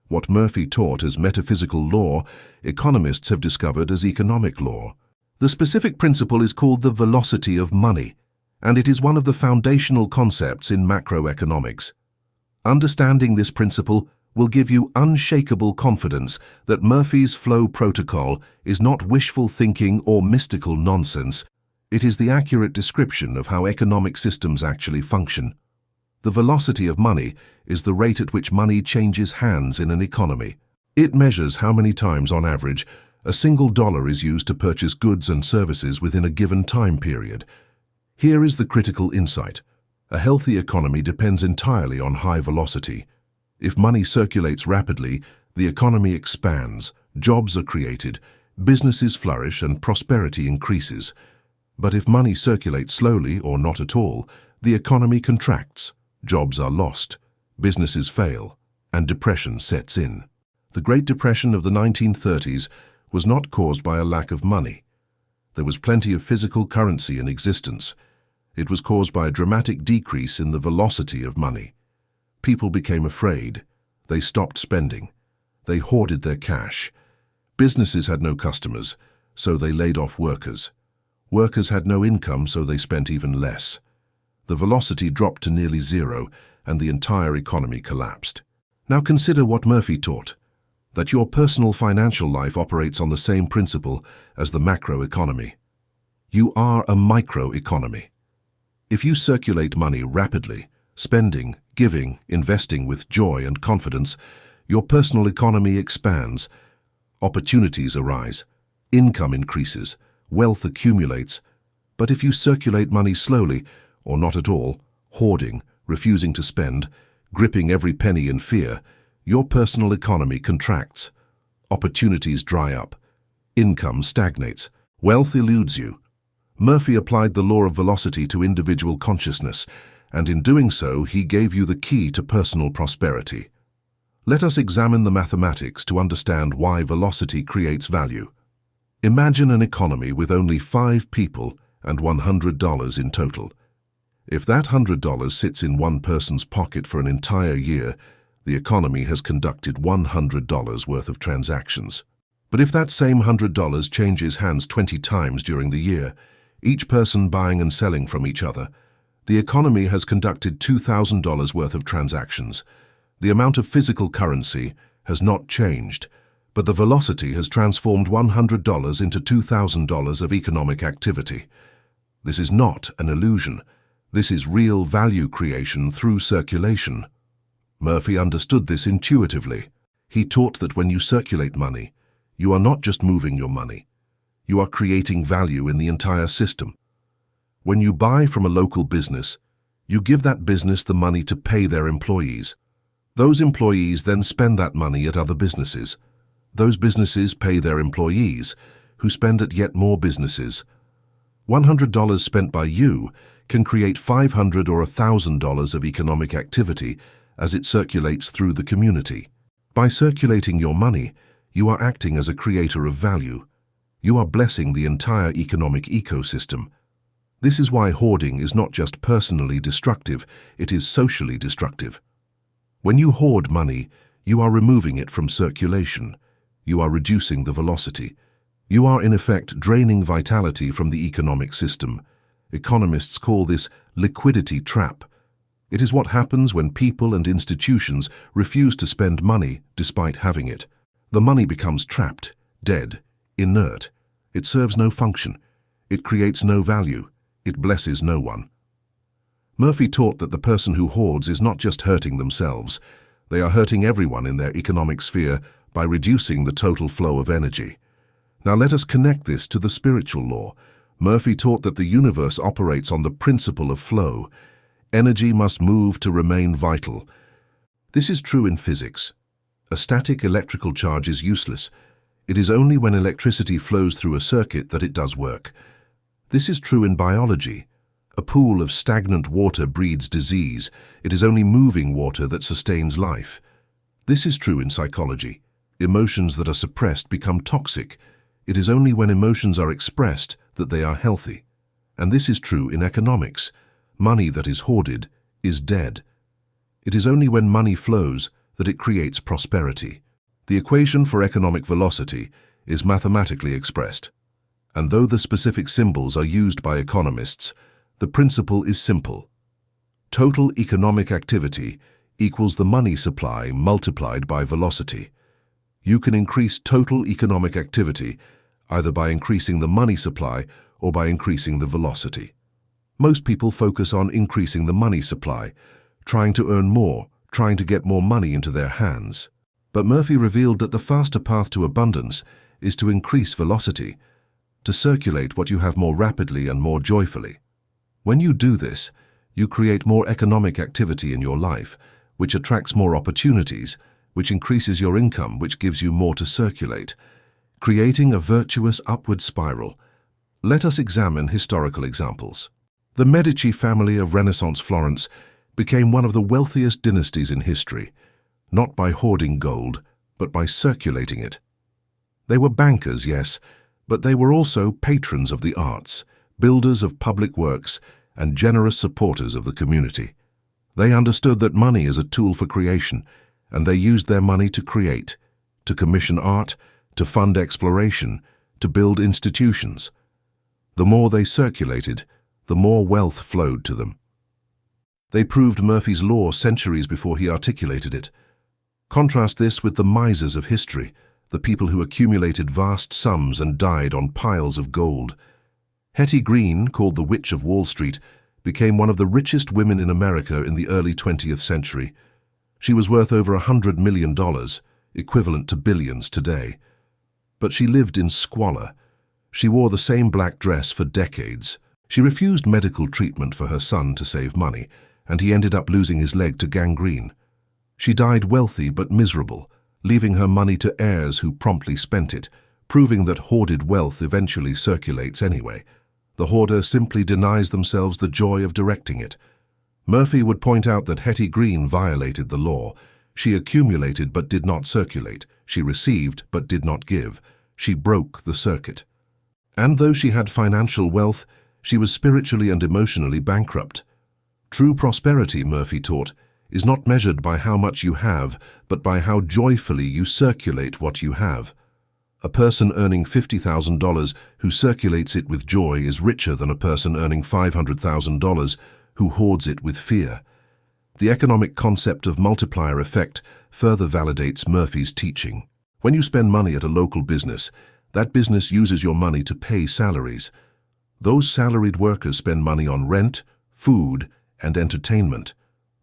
What Murphy taught as metaphysical law, economists have discovered as economic law. The specific principle is called the velocity of money, and it is one of the foundational concepts in macroeconomics. Understanding this principle will give you unshakable confidence that Murphy's flow protocol is not wishful thinking or mystical nonsense. It is the accurate description of how economic systems actually function. The velocity of money is the rate at which money changes hands in an economy. It measures how many times, on average, a single dollar is used to purchase goods and services within a given time period. Here is the critical insight. A healthy economy depends entirely on high velocity. If money circulates rapidly, the economy expands, jobs are created, businesses flourish, and prosperity increases. But if money circulates slowly or not at all, the economy contracts, jobs are lost, businesses fail, and depression sets in. The Great Depression of the 1930s was not caused by a lack of money. There was plenty of physical currency in existence. It was caused by a dramatic decrease in the velocity of money. People became afraid. They stopped spending. They hoarded their cash. Businesses had no customers, so they laid off workers. Workers had no income, so they spent even less. The velocity dropped to nearly zero, and the entire economy collapsed. Now consider what Murphy taught, that your personal financial life operates on the same principle as the macroeconomy. You are a microeconomy. If you circulate money rapidly, spending, giving, investing with joy and confidence, your personal economy expands. Opportunities arise, income increases, wealth accumulates. But if you circulate money slowly, or not at all, hoarding, refusing to spend, gripping every penny in fear, your personal economy contracts. Opportunities dry up. Income stagnates. Wealth eludes you. Murphy applied the law of velocity to individual consciousness, and in doing so, he gave you the key to personal prosperity. Let us examine the mathematics to understand why velocity creates value. Imagine an economy with only 5 people and $100 in total. If that $100 sits in one person's pocket for an entire year, the economy has conducted $100 worth of transactions. But if that same $100 changes hands 20 times during the year, each person buying and selling from each other, the economy has conducted $2,000 worth of transactions. The amount of physical currency has not changed, but the velocity has transformed $100 into $2,000 of economic activity. This is not an illusion. This is real value creation through circulation. Murphy understood this intuitively. He taught that when you circulate money, you are not just moving your money. You are creating value in the entire system. When you buy from a local business, you give that business the money to pay their employees. Those employees then spend that money at other businesses. Those businesses pay their employees, who spend at yet more businesses. $100 spent by you can create $500 or $1,000 of economic activity as it circulates through the community. By circulating your money, you are acting as a creator of value. You are blessing the entire economic ecosystem. This is why hoarding is not just personally destructive, it is socially destructive. When you hoard money, you are removing it from circulation. You are reducing the velocity. You are in effect draining vitality from the economic system. Economists call this liquidity trap. It is what happens when people and institutions refuse to spend money despite having it. The money becomes trapped, dead, inert. It serves no function. It creates no value. It blesses no one. Murphy taught that the person who hoards is not just hurting themselves. They are hurting everyone in their economic sphere by reducing the total flow of energy. Now let us connect this to the spiritual law. Murphy taught that the universe operates on the principle of flow. Energy must move to remain vital. This is true in physics. A static electrical charge is useless. It is only when electricity flows through a circuit that it does work. This is true in biology. A pool of stagnant water breeds disease. It is only moving water that sustains life. This is true in psychology. Emotions that are suppressed become toxic. It is only when emotions are expressed that they are healthy. And this is true in economics. Money that is hoarded is dead. It is only when money flows that it creates prosperity. The equation for economic velocity is mathematically expressed. And though the specific symbols are used by economists, the principle is simple. Total economic activity equals the money supply multiplied by velocity. You can increase total economic activity either by increasing the money supply or by increasing the velocity. Most people focus on increasing the money supply, trying to earn more, trying to get more money into their hands. But Murphy revealed that the faster path to abundance is to increase velocity, to circulate what you have more rapidly and more joyfully. When you do this, you create more economic activity in your life, which attracts more opportunities, which increases your income, which gives you more to circulate, creating a virtuous upward spiral. Let us examine historical examples. The Medici family of Renaissance Florence became one of the wealthiest dynasties in history, not by hoarding gold, but by circulating it. They were bankers, yes, but they were also patrons of the arts, builders of public works, and generous supporters of the community. They understood that money is a tool for creation, and they used their money to create, to commission art, to fund exploration, to build institutions. The more they circulated, the more wealth flowed to them. They proved Murphy's law centuries before he articulated it. Contrast this with the misers of history, the people who accumulated vast sums and died on piles of gold. Hetty Green, called the Witch of Wall Street, became one of the richest women in America in the early 20th century. She was worth over $100 million, equivalent to billions today. But she lived in squalor. She wore the same black dress for decades. She refused medical treatment for her son to save money, and he ended up losing his leg to gangrene. She died wealthy but miserable, leaving her money to heirs who promptly spent it, proving that hoarded wealth eventually circulates anyway. The hoarder simply denies themselves the joy of directing it. Murphy would point out that Hetty Green violated the law. She accumulated but did not circulate. She received but did not give. She broke the circuit. And though she had financial wealth, she was spiritually and emotionally bankrupt. True prosperity, Murphy taught, is not measured by how much you have, but by how joyfully you circulate what you have. A person earning $50,000 who circulates it with joy is richer than a person earning $500,000 who hoards it with fear. The economic concept of multiplier effect further validates Murphy's teaching. When you spend money at a local business, that business uses your money to pay salaries. Those salaried workers spend money on rent, food, and entertainment.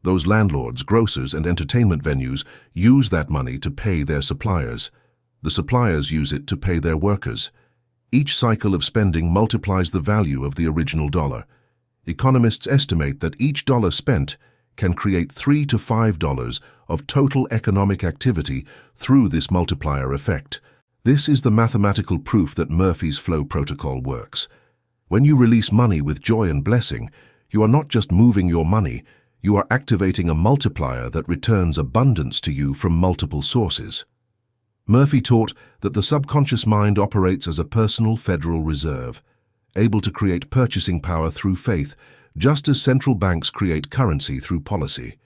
Those landlords, grocers, and entertainment venues use that money to pay their suppliers. The suppliers use it to pay their workers. Each cycle of spending multiplies the value of the original dollar. Economists estimate that each dollar spent can create $3 to $5 of total economic activity through this multiplier effect. This is the mathematical proof that Murphy's flow protocol works. When you release money with joy and blessing, you are not just moving your money, you are activating a multiplier that returns abundance to you from multiple sources. Murphy taught that the subconscious mind operates as a personal Federal Reserve, able to create purchasing power through faith, just as central banks create currency through policy.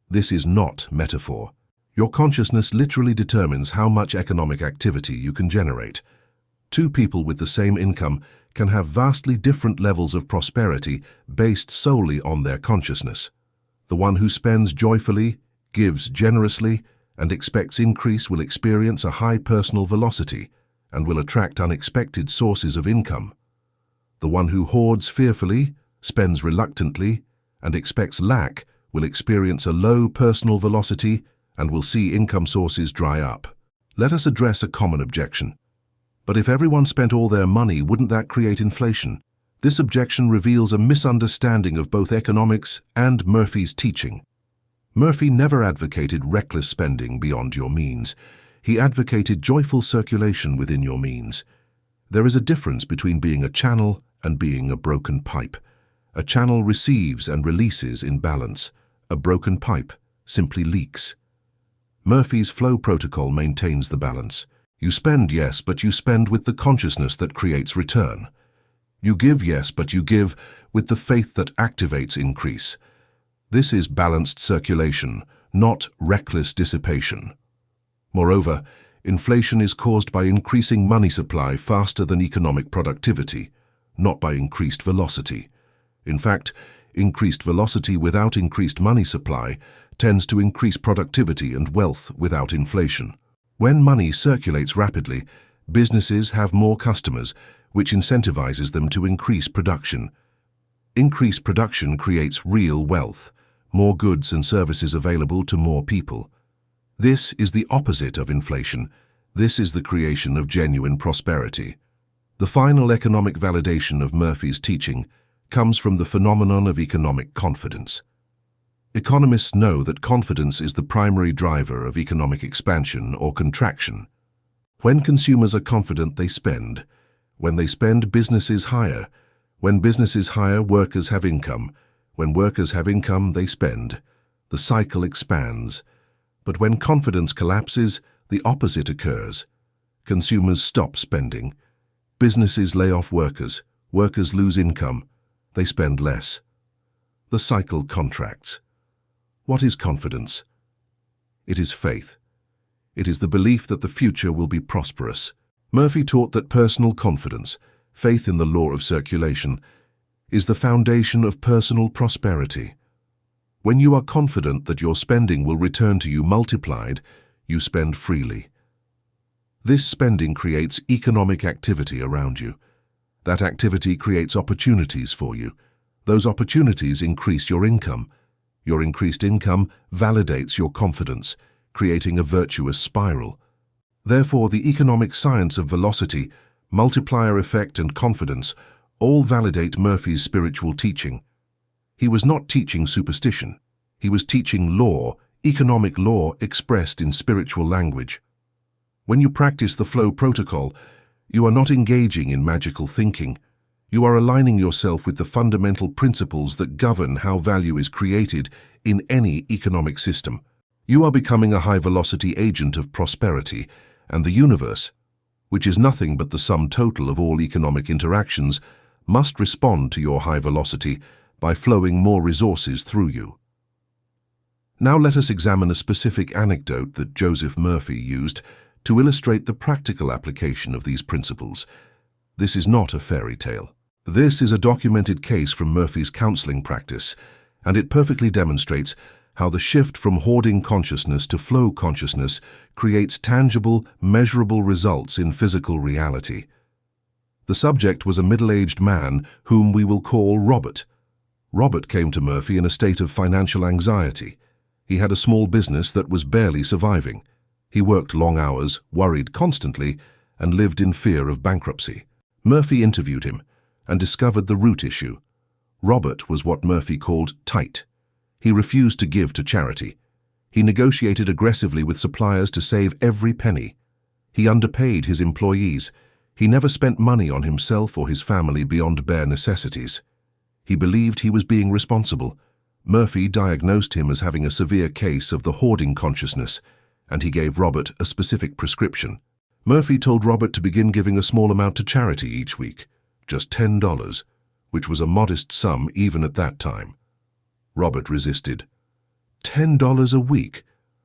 This is not metaphor. Your consciousness literally determines how much economic activity you can generate. Two people with the same income can have vastly different levels of prosperity based solely on their consciousness. The one who spends joyfully, gives generously, and expects increase will experience a high personal velocity and will attract unexpected sources of income. The one who hoards fearfully, spends reluctantly, and expects lack will experience a low personal velocity and will see income sources dry up. Let us address a common objection. But if everyone spent all their money, wouldn't that create inflation? This objection reveals a misunderstanding of both economics and Murphy's teaching. Murphy never advocated reckless spending beyond your means. He advocated joyful circulation within your means. There is a difference between being a channel and being a broken pipe. A channel receives and releases in balance. A broken pipe simply leaks. Murphy's flow protocol maintains the balance. You spend, yes, but you spend with the consciousness that creates return. You give, yes, but you give with the faith that activates increase. This is balanced circulation, not reckless dissipation. Moreover, inflation is caused by increasing money supply faster than economic productivity, not by increased velocity. In fact, increased velocity without increased money supply tends to increase productivity and wealth without inflation. When money circulates rapidly, businesses have more customers, which incentivizes them to increase production. Increased production creates real wealth, more goods and services available to more people. This is the opposite of inflation. This is the creation of genuine prosperity. The final economic validation of Murphy's teaching comes from the phenomenon of economic confidence. Economists know that confidence is the primary driver of economic expansion or contraction. When consumers are confident, they spend. When they spend, businesses hire. When businesses hire, workers have income. When workers have income, they spend. The cycle expands. But when confidence collapses, the opposite occurs. Consumers stop spending. Businesses lay off workers. Workers lose income. They spend less. The cycle contracts. What is confidence? It is faith. It is the belief that the future will be prosperous. Murphy taught that personal confidence, faith in the law of circulation, is the foundation of personal prosperity. When you are confident that your spending will return to you multiplied, you spend freely. This spending creates economic activity around you. That activity creates opportunities for you. Those opportunities increase your income. Your increased income validates your confidence, creating a virtuous spiral. Therefore, the economic science of velocity, multiplier effect, and confidence all validate Murphy's spiritual teaching. He was not teaching superstition. He was teaching law, economic law expressed in spiritual language. When you practice the flow protocol, you are not engaging in magical thinking. You are aligning yourself with the fundamental principles that govern how value is created in any economic system. You are becoming a high-velocity agent of prosperity, and the universe, which is nothing but the sum total of all economic interactions, must respond to your high velocity by flowing more resources through you. Now let us examine a specific anecdote that Joseph Murphy used to illustrate the practical application of these principles. This is not a fairy tale. This is a documented case from Murphy's counseling practice, and it perfectly demonstrates how the shift from hoarding consciousness to flow consciousness creates tangible, measurable results in physical reality. The subject was a middle-aged man whom we will call Robert. Robert came to Murphy in a state of financial anxiety. He had a small business that was barely surviving. He worked long hours, worried constantly, and lived in fear of bankruptcy. Murphy interviewed him and discovered the root issue. Robert was what Murphy called tight. He refused to give to charity. He negotiated aggressively with suppliers to save every penny. He underpaid his employees. He never spent money on himself or his family beyond bare necessities. He believed he was being responsible. Murphy diagnosed him as having a severe case of the hoarding consciousness, and he gave Robert a specific prescription. Murphy told Robert to begin giving a small amount to charity each week, just $10, which was a modest sum even at that time. Robert resisted. $10 a week?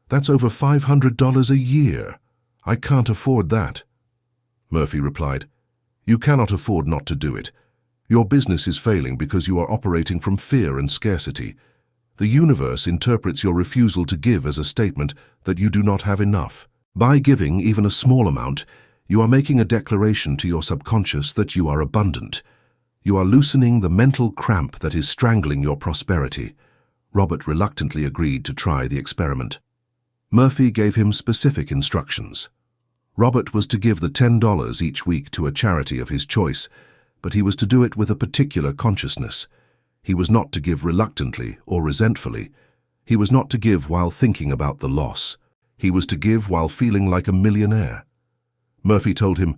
That's over $500 a year. I can't afford that. Murphy replied, "You cannot afford not to do it. Your business is failing because you are operating from fear and scarcity. The universe interprets your refusal to give as a statement that you do not have enough. By giving even a small amount, you are making a declaration to your subconscious that you are abundant. You are loosening the mental cramp that is strangling your prosperity." Robert reluctantly agreed to try the experiment. Murphy gave him specific instructions. Robert was to give the $10 each week to a charity of his choice, but he was to do it with a particular consciousness. He was not to give reluctantly or resentfully. He was not to give while thinking about the loss. He was to give while feeling like a millionaire. Murphy told him,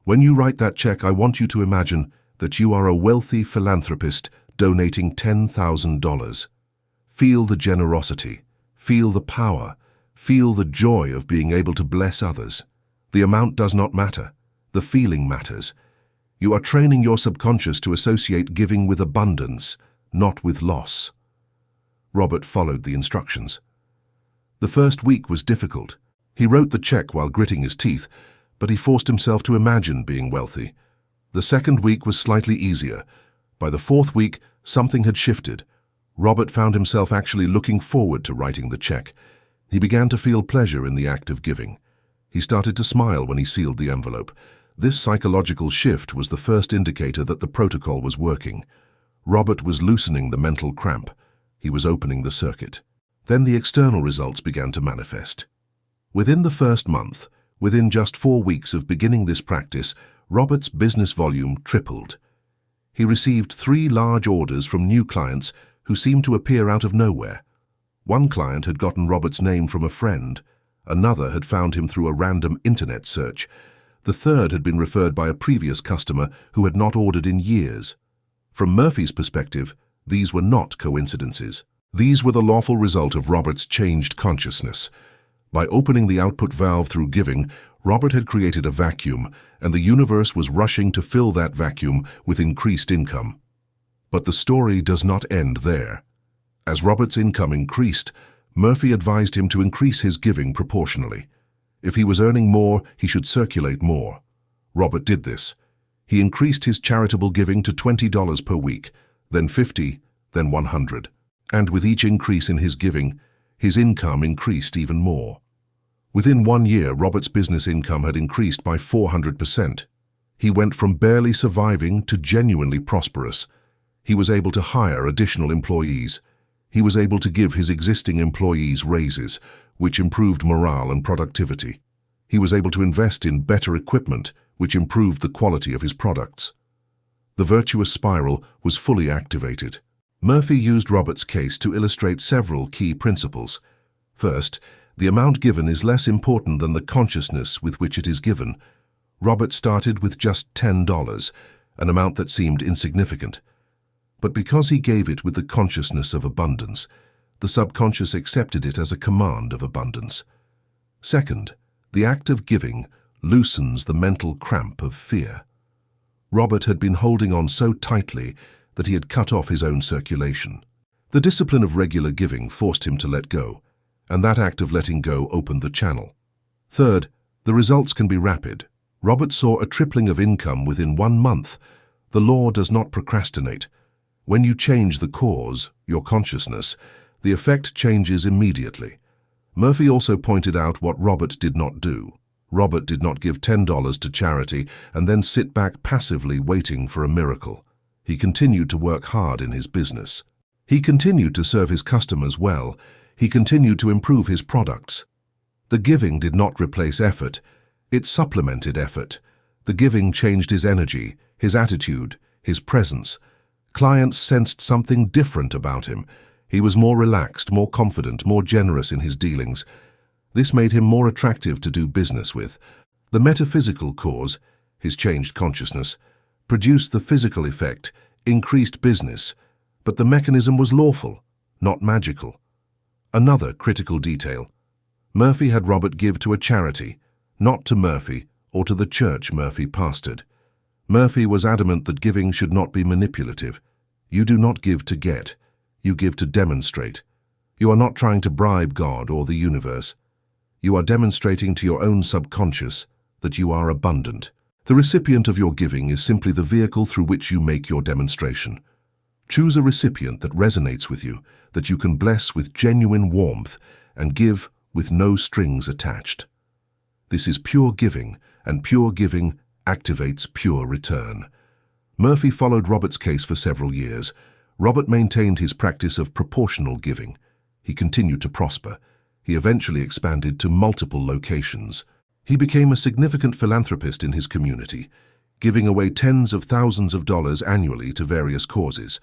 "When you write that check, I want you to imagine that you are a wealthy philanthropist donating $10,000. Feel the generosity, feel the power, feel the joy of being able to bless others. The amount does not matter. The feeling matters. You are training your subconscious to associate giving with abundance, not with loss." Robert followed the instructions. The first week was difficult. He wrote the check while gritting his teeth, but he forced himself to imagine being wealthy. The second week was slightly easier. By the fourth week, something had shifted. Robert found himself actually looking forward to writing the check. He began to feel pleasure in the act of giving. He started to smile when he sealed the envelope. This psychological shift was the first indicator that the protocol was working. Robert was loosening the mental cramp. He was opening the circuit. Then the external results began to manifest. Within the first month, within just 4 weeks of beginning this practice, Robert's business volume tripled. He received 3 large orders from new clients who seemed to appear out of nowhere. One client had gotten Robert's name from a friend. Another had found him through a random internet search. The third had been referred by a previous customer who had not ordered in years. From Murphy's perspective, these were not coincidences. These were the lawful result of Robert's changed consciousness. By opening the output valve through giving, Robert had created a vacuum, and the universe was rushing to fill that vacuum with increased income. But the story does not end there. As Robert's income increased, Murphy advised him to increase his giving proportionally. If he was earning more, he should circulate more. Robert did this. He increased his charitable giving to $20 per week, then $50, then $100. And with each increase in his giving, his income increased even more. Within 1 year, Robert's business income had increased by 400%. He went from barely surviving to genuinely prosperous. He was able to hire additional employees. He was able to give his existing employees raises, which improved morale and productivity. He was able to invest in better equipment, which improved the quality of his products. The virtuous spiral was fully activated. Murphy used Robert's case to illustrate several key principles. First, the amount given is less important than the consciousness with which it is given. Robert started with just $10, an amount that seemed insignificant. But because he gave it with the consciousness of abundance, the subconscious accepted it as a command of abundance. Second, the act of giving loosens the mental cramp of fear. Robert had been holding on so tightly that he had cut off his own circulation. The discipline of regular giving forced him to let go, and that act of letting go opened the channel. Third, the results can be rapid. Robert saw a tripling of income within 1 month. The law does not procrastinate. When you change the cause, your consciousness, the effect changes immediately. Murphy also pointed out what Robert did not do. Robert did not give $10 to charity and then sit back passively waiting for a miracle. He continued to work hard in his business. He continued to serve his customers well. He continued to improve his products. The giving did not replace effort. It supplemented effort. The giving changed his energy, his attitude, his presence. Clients sensed something different about him. He was more relaxed, more confident, more generous in his dealings. This made him more attractive to do business with. The metaphysical cause, his changed consciousness, produced the physical effect, increased business, but the mechanism was lawful, not magical. Another critical detail. Murphy had Robert give to a charity, not to Murphy or to the church Murphy pastored. Murphy was adamant that giving should not be manipulative. You do not give to get. You give to demonstrate. You are not trying to bribe God or the universe. You are demonstrating to your own subconscious that you are abundant. The recipient of your giving is simply the vehicle through which you make your demonstration. Choose a recipient that resonates with you, that you can bless with genuine warmth and give with no strings attached. This is pure giving, and pure giving activates pure return. Murphy followed Robert's case for several years. Robert maintained his practice of proportional giving. He continued to prosper. He eventually expanded to multiple locations. He became a significant philanthropist in his community, giving away tens of thousands of dollars annually to various causes.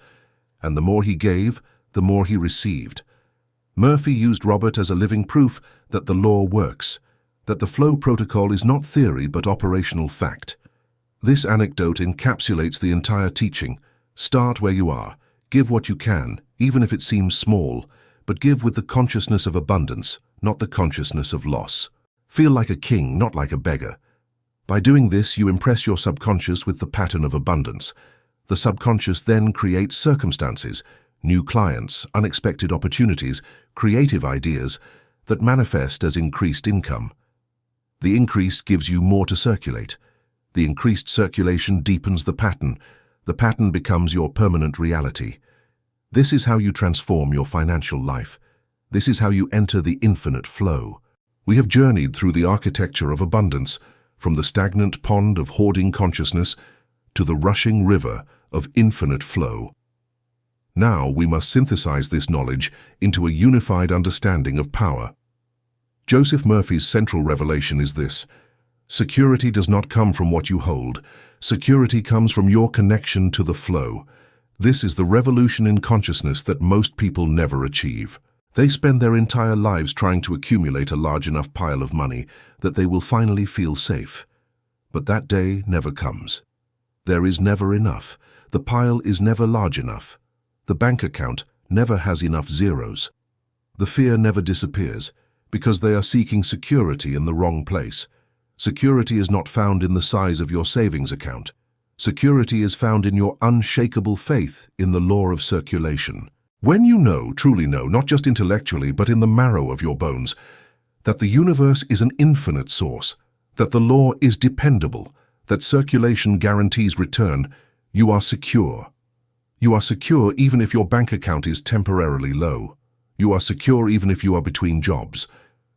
And the more he gave, the more he received. Murphy used Robert as a living proof that the law works, that the flow protocol is not theory but operational fact. This anecdote encapsulates the entire teaching. Start where you are. Give what you can, even if it seems small, but give with the consciousness of abundance, not the consciousness of loss. Feel like a king, not like a beggar. By doing this, you impress your subconscious with the pattern of abundance. The subconscious then creates circumstances, new clients, unexpected opportunities, creative ideas that manifest as increased income. The increase gives you more to circulate. The increased circulation deepens the pattern. The pattern becomes your permanent reality. This is how you transform your financial life. This is how you enter the infinite flow. We have journeyed through the architecture of abundance, from the stagnant pond of hoarding consciousness to the rushing river of infinite flow. Now we must synthesize this knowledge into a unified understanding of power. Joseph Murphy's central revelation is this: security does not come from what you hold. Security comes from your connection to the flow. This is the revolution in consciousness that most people never achieve. They spend their entire lives trying to accumulate a large enough pile of money that they will finally feel safe. But that day never comes. There is never enough. The pile is never large enough. The bank account never has enough zeros. The fear never disappears because they are seeking security in the wrong place. Security is not found in the size of your savings account. Security is found in your unshakable faith in the law of circulation. When you know, truly know, not just intellectually but in the marrow of your bones, that the universe is an infinite source, that the law is dependable, that circulation guarantees return, you are secure. You are secure even if your bank account is temporarily low. You are secure even if you are between jobs.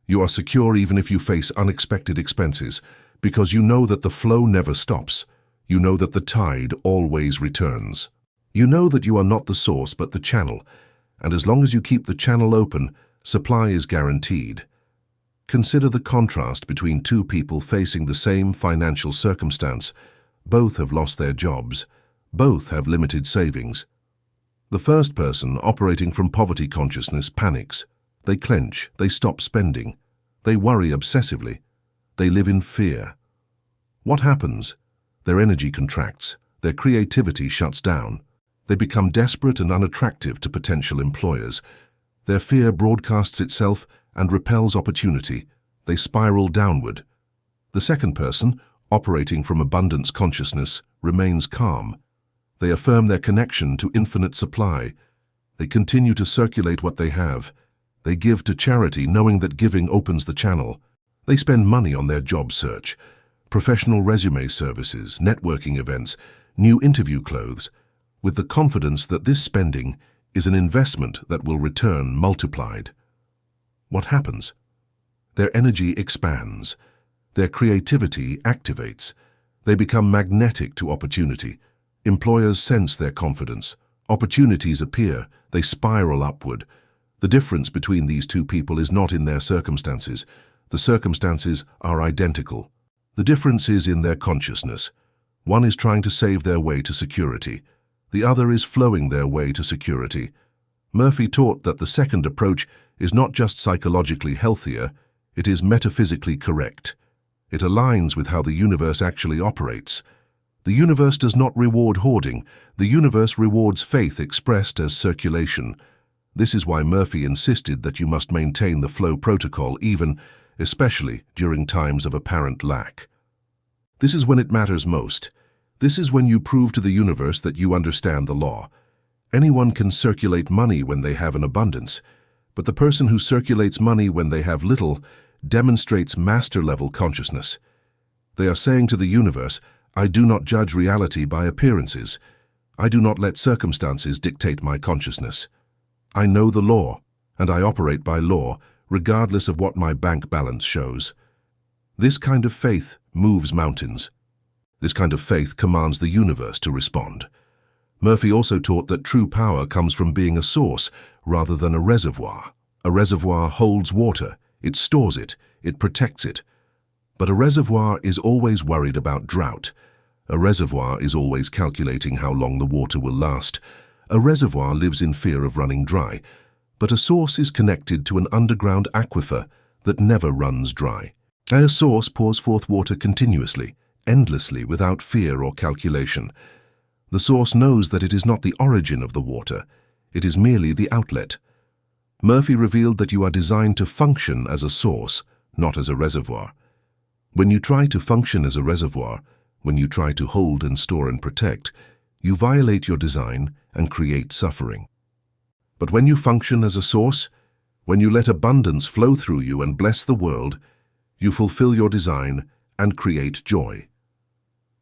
You are secure even if you face unexpected expenses, because you know that the flow never stops. You know that the tide always returns. You know that you are not the source but the channel, and as long as you keep the channel open, supply is guaranteed. Consider the contrast between two people facing the same financial circumstance. Both have lost their jobs. Both have limited savings. The first person, operating from poverty consciousness, panics. They clench, they stop spending. They worry obsessively. They live in fear. What happens? Their energy contracts. Their creativity shuts down. They become desperate and unattractive to potential employers. Their fear broadcasts itself and repels opportunity. They spiral downward. The second person, operating from abundance consciousness, remains calm. They affirm their connection to infinite supply. They continue to circulate what they have. They give to charity, knowing that giving opens the channel. They spend money on their job search, professional resume services, networking events, new interview clothes, with the confidence that this spending is an investment that will return multiplied. What happens? Their energy expands. Their creativity activates. They become magnetic to opportunity. Employers sense their confidence. Opportunities appear. They spiral upward. The difference between these two people is not in their circumstances. The circumstances are identical. The difference is in their consciousness. One is trying to save their way to security. The other is flowing their way to security. Murphy taught that the second approach is not just psychologically healthier, it is metaphysically correct. It aligns with how the universe actually operates. The universe does not reward hoarding. The universe rewards faith expressed as circulation. This is why Murphy insisted that you must maintain the flow protocol especially during times of apparent lack. This is when it matters most. This is when you prove to the universe that you understand the law. Anyone can circulate money when they have an abundance, but the person who circulates money when they have little demonstrates master-level consciousness. They are saying to the universe, I do not judge reality by appearances. I do not let circumstances dictate my consciousness. I know the law, and I operate by law, regardless of what my bank balance shows. This kind of faith moves mountains. This kind of faith commands the universe to respond. Murphy also taught that true power comes from being a source rather than a reservoir. A reservoir holds water, it stores it, it protects it. But a reservoir is always worried about drought. A reservoir is always calculating how long the water will last. A reservoir lives in fear of running dry. But a source is connected to an underground aquifer that never runs dry. A source pours forth water continuously, endlessly, without fear or calculation. The source knows that it is not the origin of the water, it is merely the outlet. Murphy revealed that you are designed to function as a source, not as a reservoir. When you try to function as a reservoir, when you try to hold and store and protect, you violate your design and create suffering. But when you function as a source, when you let abundance flow through you and bless the world, you fulfill your design and create joy.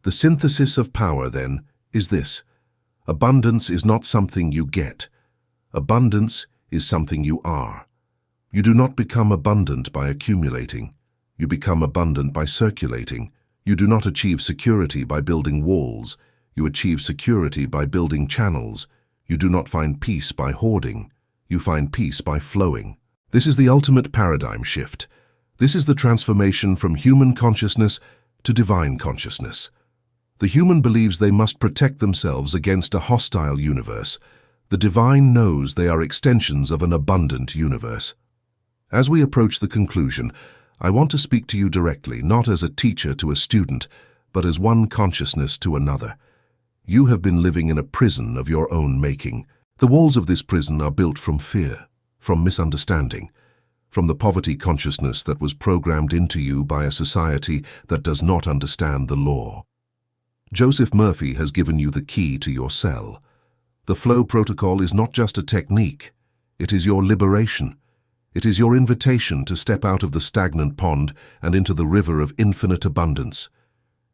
The synthesis of power, then, is this. Abundance is not something you get. Abundance is something you are. You do not become abundant by accumulating. You become abundant by circulating. You do not achieve security by building walls. You achieve security by building channels. You do not find peace by hoarding. You find peace by flowing. This is the ultimate paradigm shift. This is the transformation from human consciousness to divine consciousness. The human believes they must protect themselves against a hostile universe. The divine knows they are extensions of an abundant universe. As we approach the conclusion, I want to speak to you directly, not as a teacher to a student, but as one consciousness to another. You have been living in a prison of your own making. The walls of this prison are built from fear, from misunderstanding, from the poverty consciousness that was programmed into you by a society that does not understand the law. Joseph Murphy has given you the key to your cell. The flow protocol is not just a technique, it is your liberation. It is your invitation to step out of the stagnant pond and into the river of infinite abundance.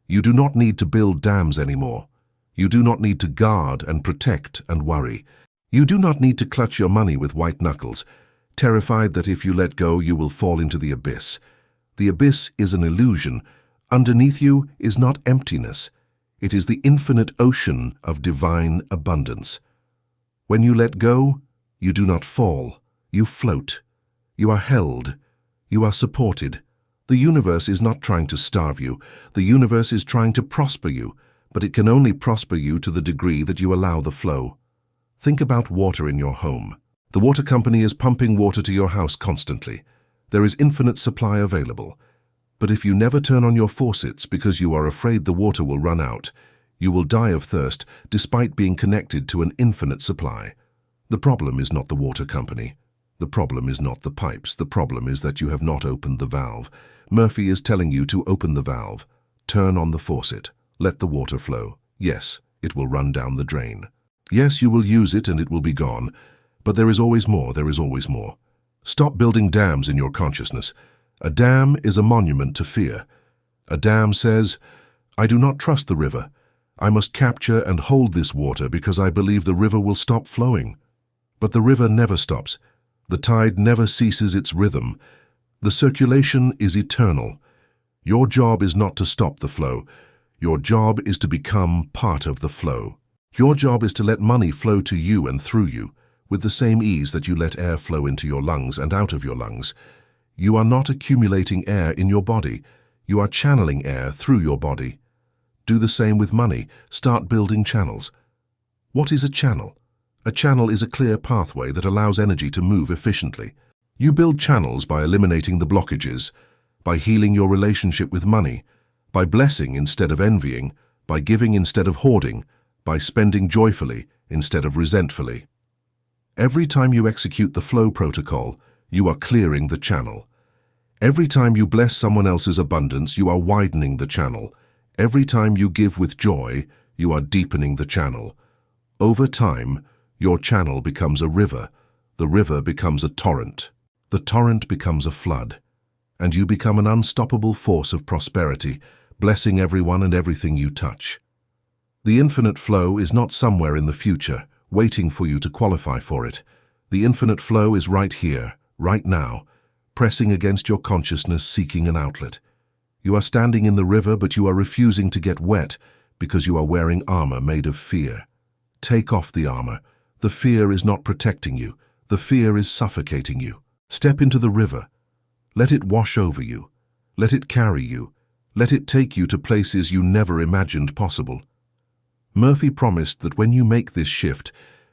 You do not need to build dams anymore. You do not need to guard and protect and worry. You do not need to clutch your money with white knuckles, terrified that if you let go you will fall into the abyss. The abyss is an illusion. Underneath you is not emptiness. It is the infinite ocean of divine abundance. When you let go, you do not fall. You float. You are held. You are supported. The universe is not trying to starve you. The universe is trying to prosper you, but it can only prosper you to the degree that you allow the flow. Think about water in your home. The water company is pumping water to your house constantly. There is infinite supply available. But if you never turn on your faucets because you are afraid the water will run out, you will die of thirst despite being connected to an infinite supply. The problem is not the water company. The problem is not the pipes. The problem is that you have not opened the valve. Murphy is telling you to open the valve. Turn on the faucet. Let the water flow. Yes, it will run down the drain. Yes, you will use it and it will be gone. But there is always more. There is always more. Stop building dams in your consciousness. A dam is a monument to fear. A dam says, I do not trust the river. I must capture and hold this water because I believe the river will stop flowing. But the river never stops. The tide never ceases its rhythm. The circulation is eternal. Your job is not to stop the flow. Your job is to become part of the flow. Your job is to let money flow to you and through you, with the same ease that you let air flow into your lungs and out of your lungs. You are not accumulating air in your body. You are channeling air through your body. Do the same with money. Start building channels. What is a channel? A channel is a clear pathway that allows energy to move efficiently. You build channels by eliminating the blockages, by healing your relationship with money, by blessing instead of envying, by giving instead of hoarding, by spending joyfully instead of resentfully. Every time you execute the flow protocol, you are clearing the channel. Every time you bless someone else's abundance, you are widening the channel. Every time you give with joy, you are deepening the channel. Over time, your channel becomes a river. The river becomes a torrent. The torrent becomes a flood. And you become an unstoppable force of prosperity, blessing everyone and everything you touch. The infinite flow is not somewhere in the future, waiting for you to qualify for it. The infinite flow is right here, right now, pressing against your consciousness, seeking an outlet. You are standing in the river, but you are refusing to get wet because you are wearing armor made of fear. Take off the armor. The fear is not protecting you. The fear is suffocating you. Step into the river. Let it wash over you. Let it carry you. Let it take you to places you never imagined possible. Murphy promised that when you make this shift,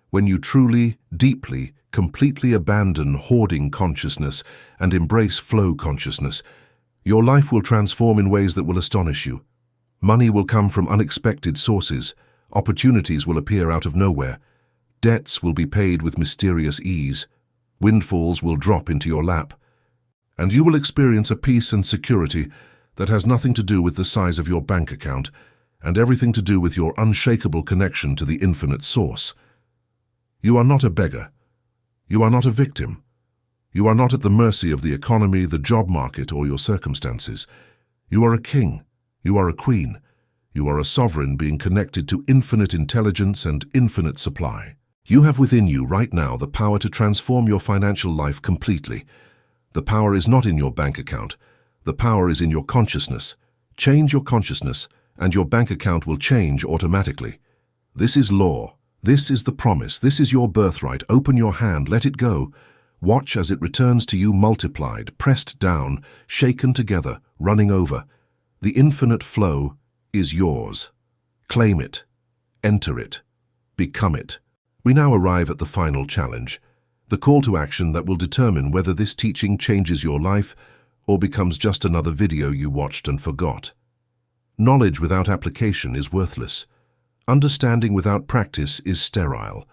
when you truly, deeply, completely abandon hoarding consciousness and embrace flow consciousness, your life will transform in ways that will astonish you. Money will come from unexpected sources. Opportunities will appear out of nowhere. Debts will be paid with mysterious ease. Windfalls will drop into your lap. And you will experience a peace and security that has nothing to do with the size of your bank account and everything to do with your unshakable connection to the infinite source. You are not a beggar. You are not a victim. You are not at the mercy of the economy, the job market, or your circumstances. You are a king. You are a queen. You are a sovereign being connected to infinite intelligence and infinite supply. You have within you right now the power to transform your financial life completely. The power is not in your bank account. The power is in your consciousness. Change your consciousness, and your bank account will change automatically. This is law. This is the promise. This is your birthright. Open your hand. Let it go. Watch as it returns to you multiplied, pressed down, shaken together, running over. The infinite flow is yours. Claim it. Enter it. Become it. We now arrive at the final challenge, the call to action that will determine whether this teaching changes your life or becomes just another video you watched and forgot. Knowledge without application is worthless. Understanding without practice is sterile.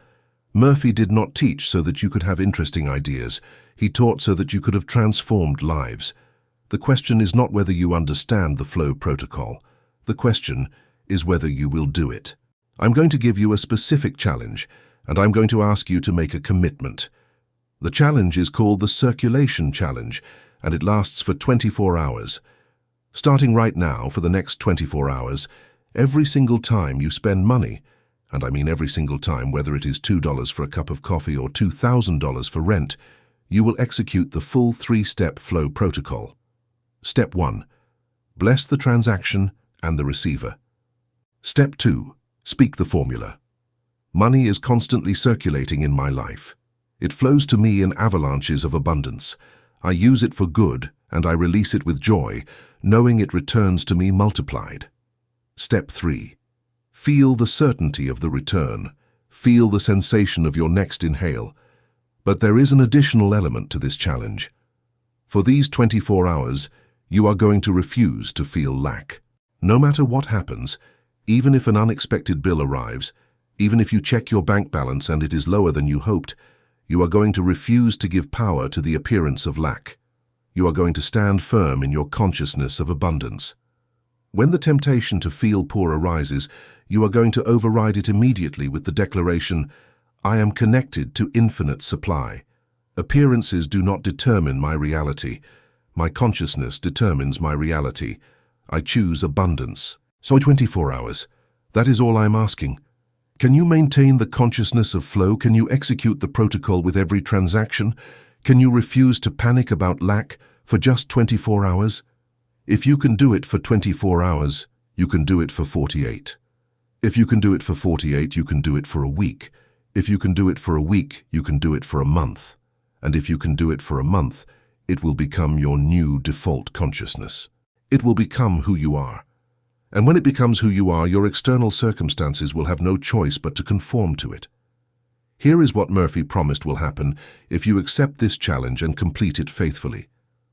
Murphy did not teach so that you could have interesting ideas. He taught so that you could have transformed lives. The question is not whether you understand the flow protocol. The question is whether you will do it. I'm going to give you a specific challenge, and I'm going to ask you to make a commitment. The challenge is called the Circulation Challenge, and it lasts for 24 hours. Starting right now, for the next 24 hours, every single time you spend money, and I mean every single time, whether it is $2 for a cup of coffee or $2,000 for rent, you will execute the full 3-step flow protocol. Step 1. Bless the transaction and the receiver. Step 2. Speak the formula. Money is constantly circulating in my life. It flows to me in avalanches of abundance. I use it for good, and I release it with joy, knowing it returns to me multiplied. Step 3. Feel the certainty of the return. Feel the sensation of your next inhale. But there is an additional element to this challenge. For these 24 hours, you are going to refuse to feel lack. No matter what happens, even if an unexpected bill arrives, even if you check your bank balance and it is lower than you hoped, you are going to refuse to give power to the appearance of lack. You are going to stand firm in your consciousness of abundance. When the temptation to feel poor arises, you are going to override it immediately with the declaration, I am connected to infinite supply. Appearances do not determine my reality. My consciousness determines my reality. I choose abundance. So 24 hours. That is all I'm asking. Can you maintain the consciousness of flow? Can you execute the protocol with every transaction? Can you refuse to panic about lack for just 24 hours? If you can do it for 24 hours, you can do it for 48. If you can do it for 48, you can do it for a week. If you can do it for a week, you can do it for a month. And if you can do it for a month, it will become your new default consciousness. It will become who you are. And when it becomes who you are, your external circumstances will have no choice but to conform to it. Here is what Murphy promised will happen if you accept this challenge and complete it faithfully.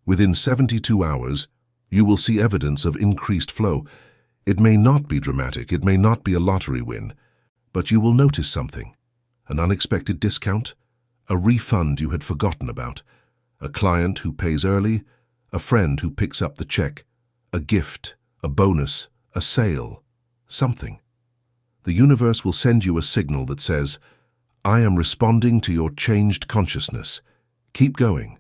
Within 72 hours, you will see evidence of increased flow. It may not be dramatic, it may not be a lottery win, but you will notice something. An unexpected discount, a refund you had forgotten about, a client who pays early, a friend who picks up the check, a gift, a bonus, a sale, something. The universe will send you a signal that says, I am responding to your changed consciousness. Keep going.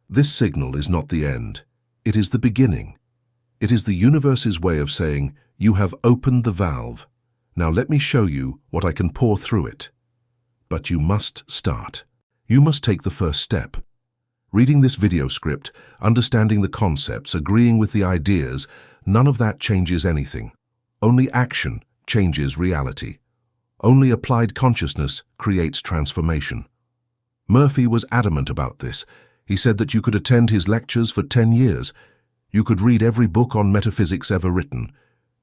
This signal is not the end. It is the beginning. It is the universe's way of saying, you have opened the valve. Now let me show you what I can pour through it. But you must start. You must take the first step. Reading this video script, understanding the concepts, agreeing with the ideas, none of that changes anything. Only action changes reality. Only applied consciousness creates transformation. Murphy was adamant about this. He said that you could attend his lectures for 10 years. You could read every book on metaphysics ever written.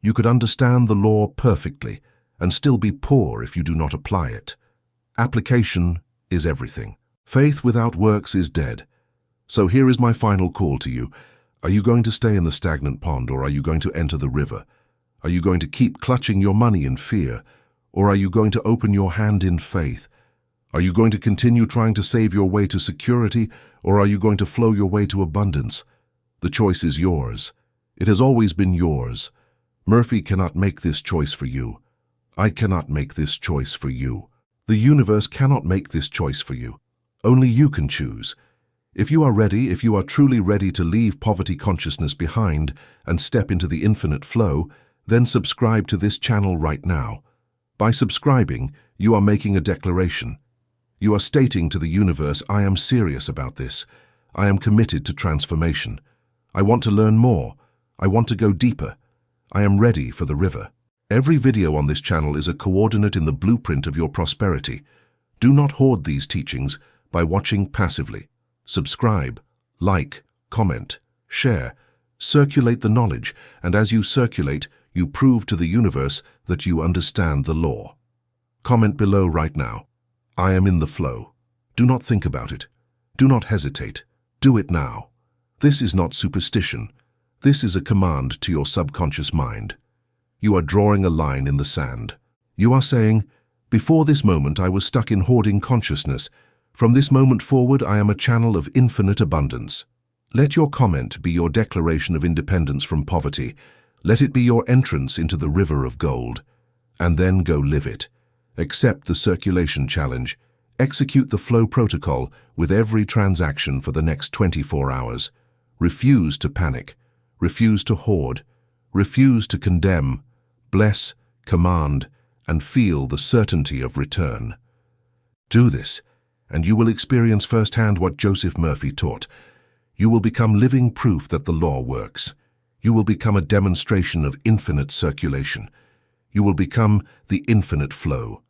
You could understand the law perfectly and still be poor if you do not apply it. Application is everything. Faith without works is dead. So here is my final call to you. Are you going to stay in the stagnant pond, or are you going to enter the river? Are you going to keep clutching your money in fear, or are you going to open your hand in faith? Are you going to continue trying to save your way to security, or are you going to flow your way to abundance? The choice is yours. It has always been yours. Murphy cannot make this choice for you. I cannot make this choice for you. The universe cannot make this choice for you. Only you can choose. If you are ready, if you are truly ready to leave poverty consciousness behind and step into the infinite flow, then subscribe to this channel right now. By subscribing, you are making a declaration. You are stating to the universe, I am serious about this. I am committed to transformation. I want to learn more. I want to go deeper. I am ready for the river. Every video on this channel is a coordinate in the blueprint of your prosperity. Do not hoard these teachings by watching passively. Subscribe, like, comment, share, circulate the knowledge, and as you circulate, you prove to the universe that you understand the law. Comment below right now. I am in the flow. Do not think about it. Do not hesitate. Do it now. This is not superstition. This is a command to your subconscious mind. You are drawing a line in the sand. You are saying, before this moment I was stuck in hoarding consciousness. From this moment forward I am a channel of infinite abundance. Let your comment be your declaration of independence from poverty. Let it be your entrance into the river of gold. And then go live it. Accept the circulation challenge. Execute the flow protocol with every transaction for the next 24 hours. Refuse to panic. Refuse to hoard. Refuse to condemn. Bless, command, and feel the certainty of return. Do this, and you will experience firsthand what Joseph Murphy taught. You will become living proof that the law works. You will become a demonstration of infinite circulation. You will become the infinite flow.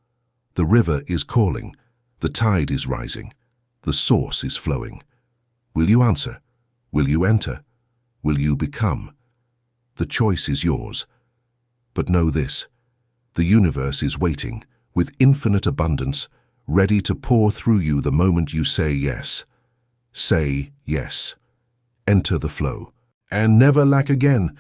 The river is calling. The tide is rising. The source is flowing. Will you answer? Will you enter? Will you become? The choice is yours. But know this, the universe is waiting, with infinite abundance, ready to pour through you the moment you say yes. Say yes. Enter the flow. And never lack again.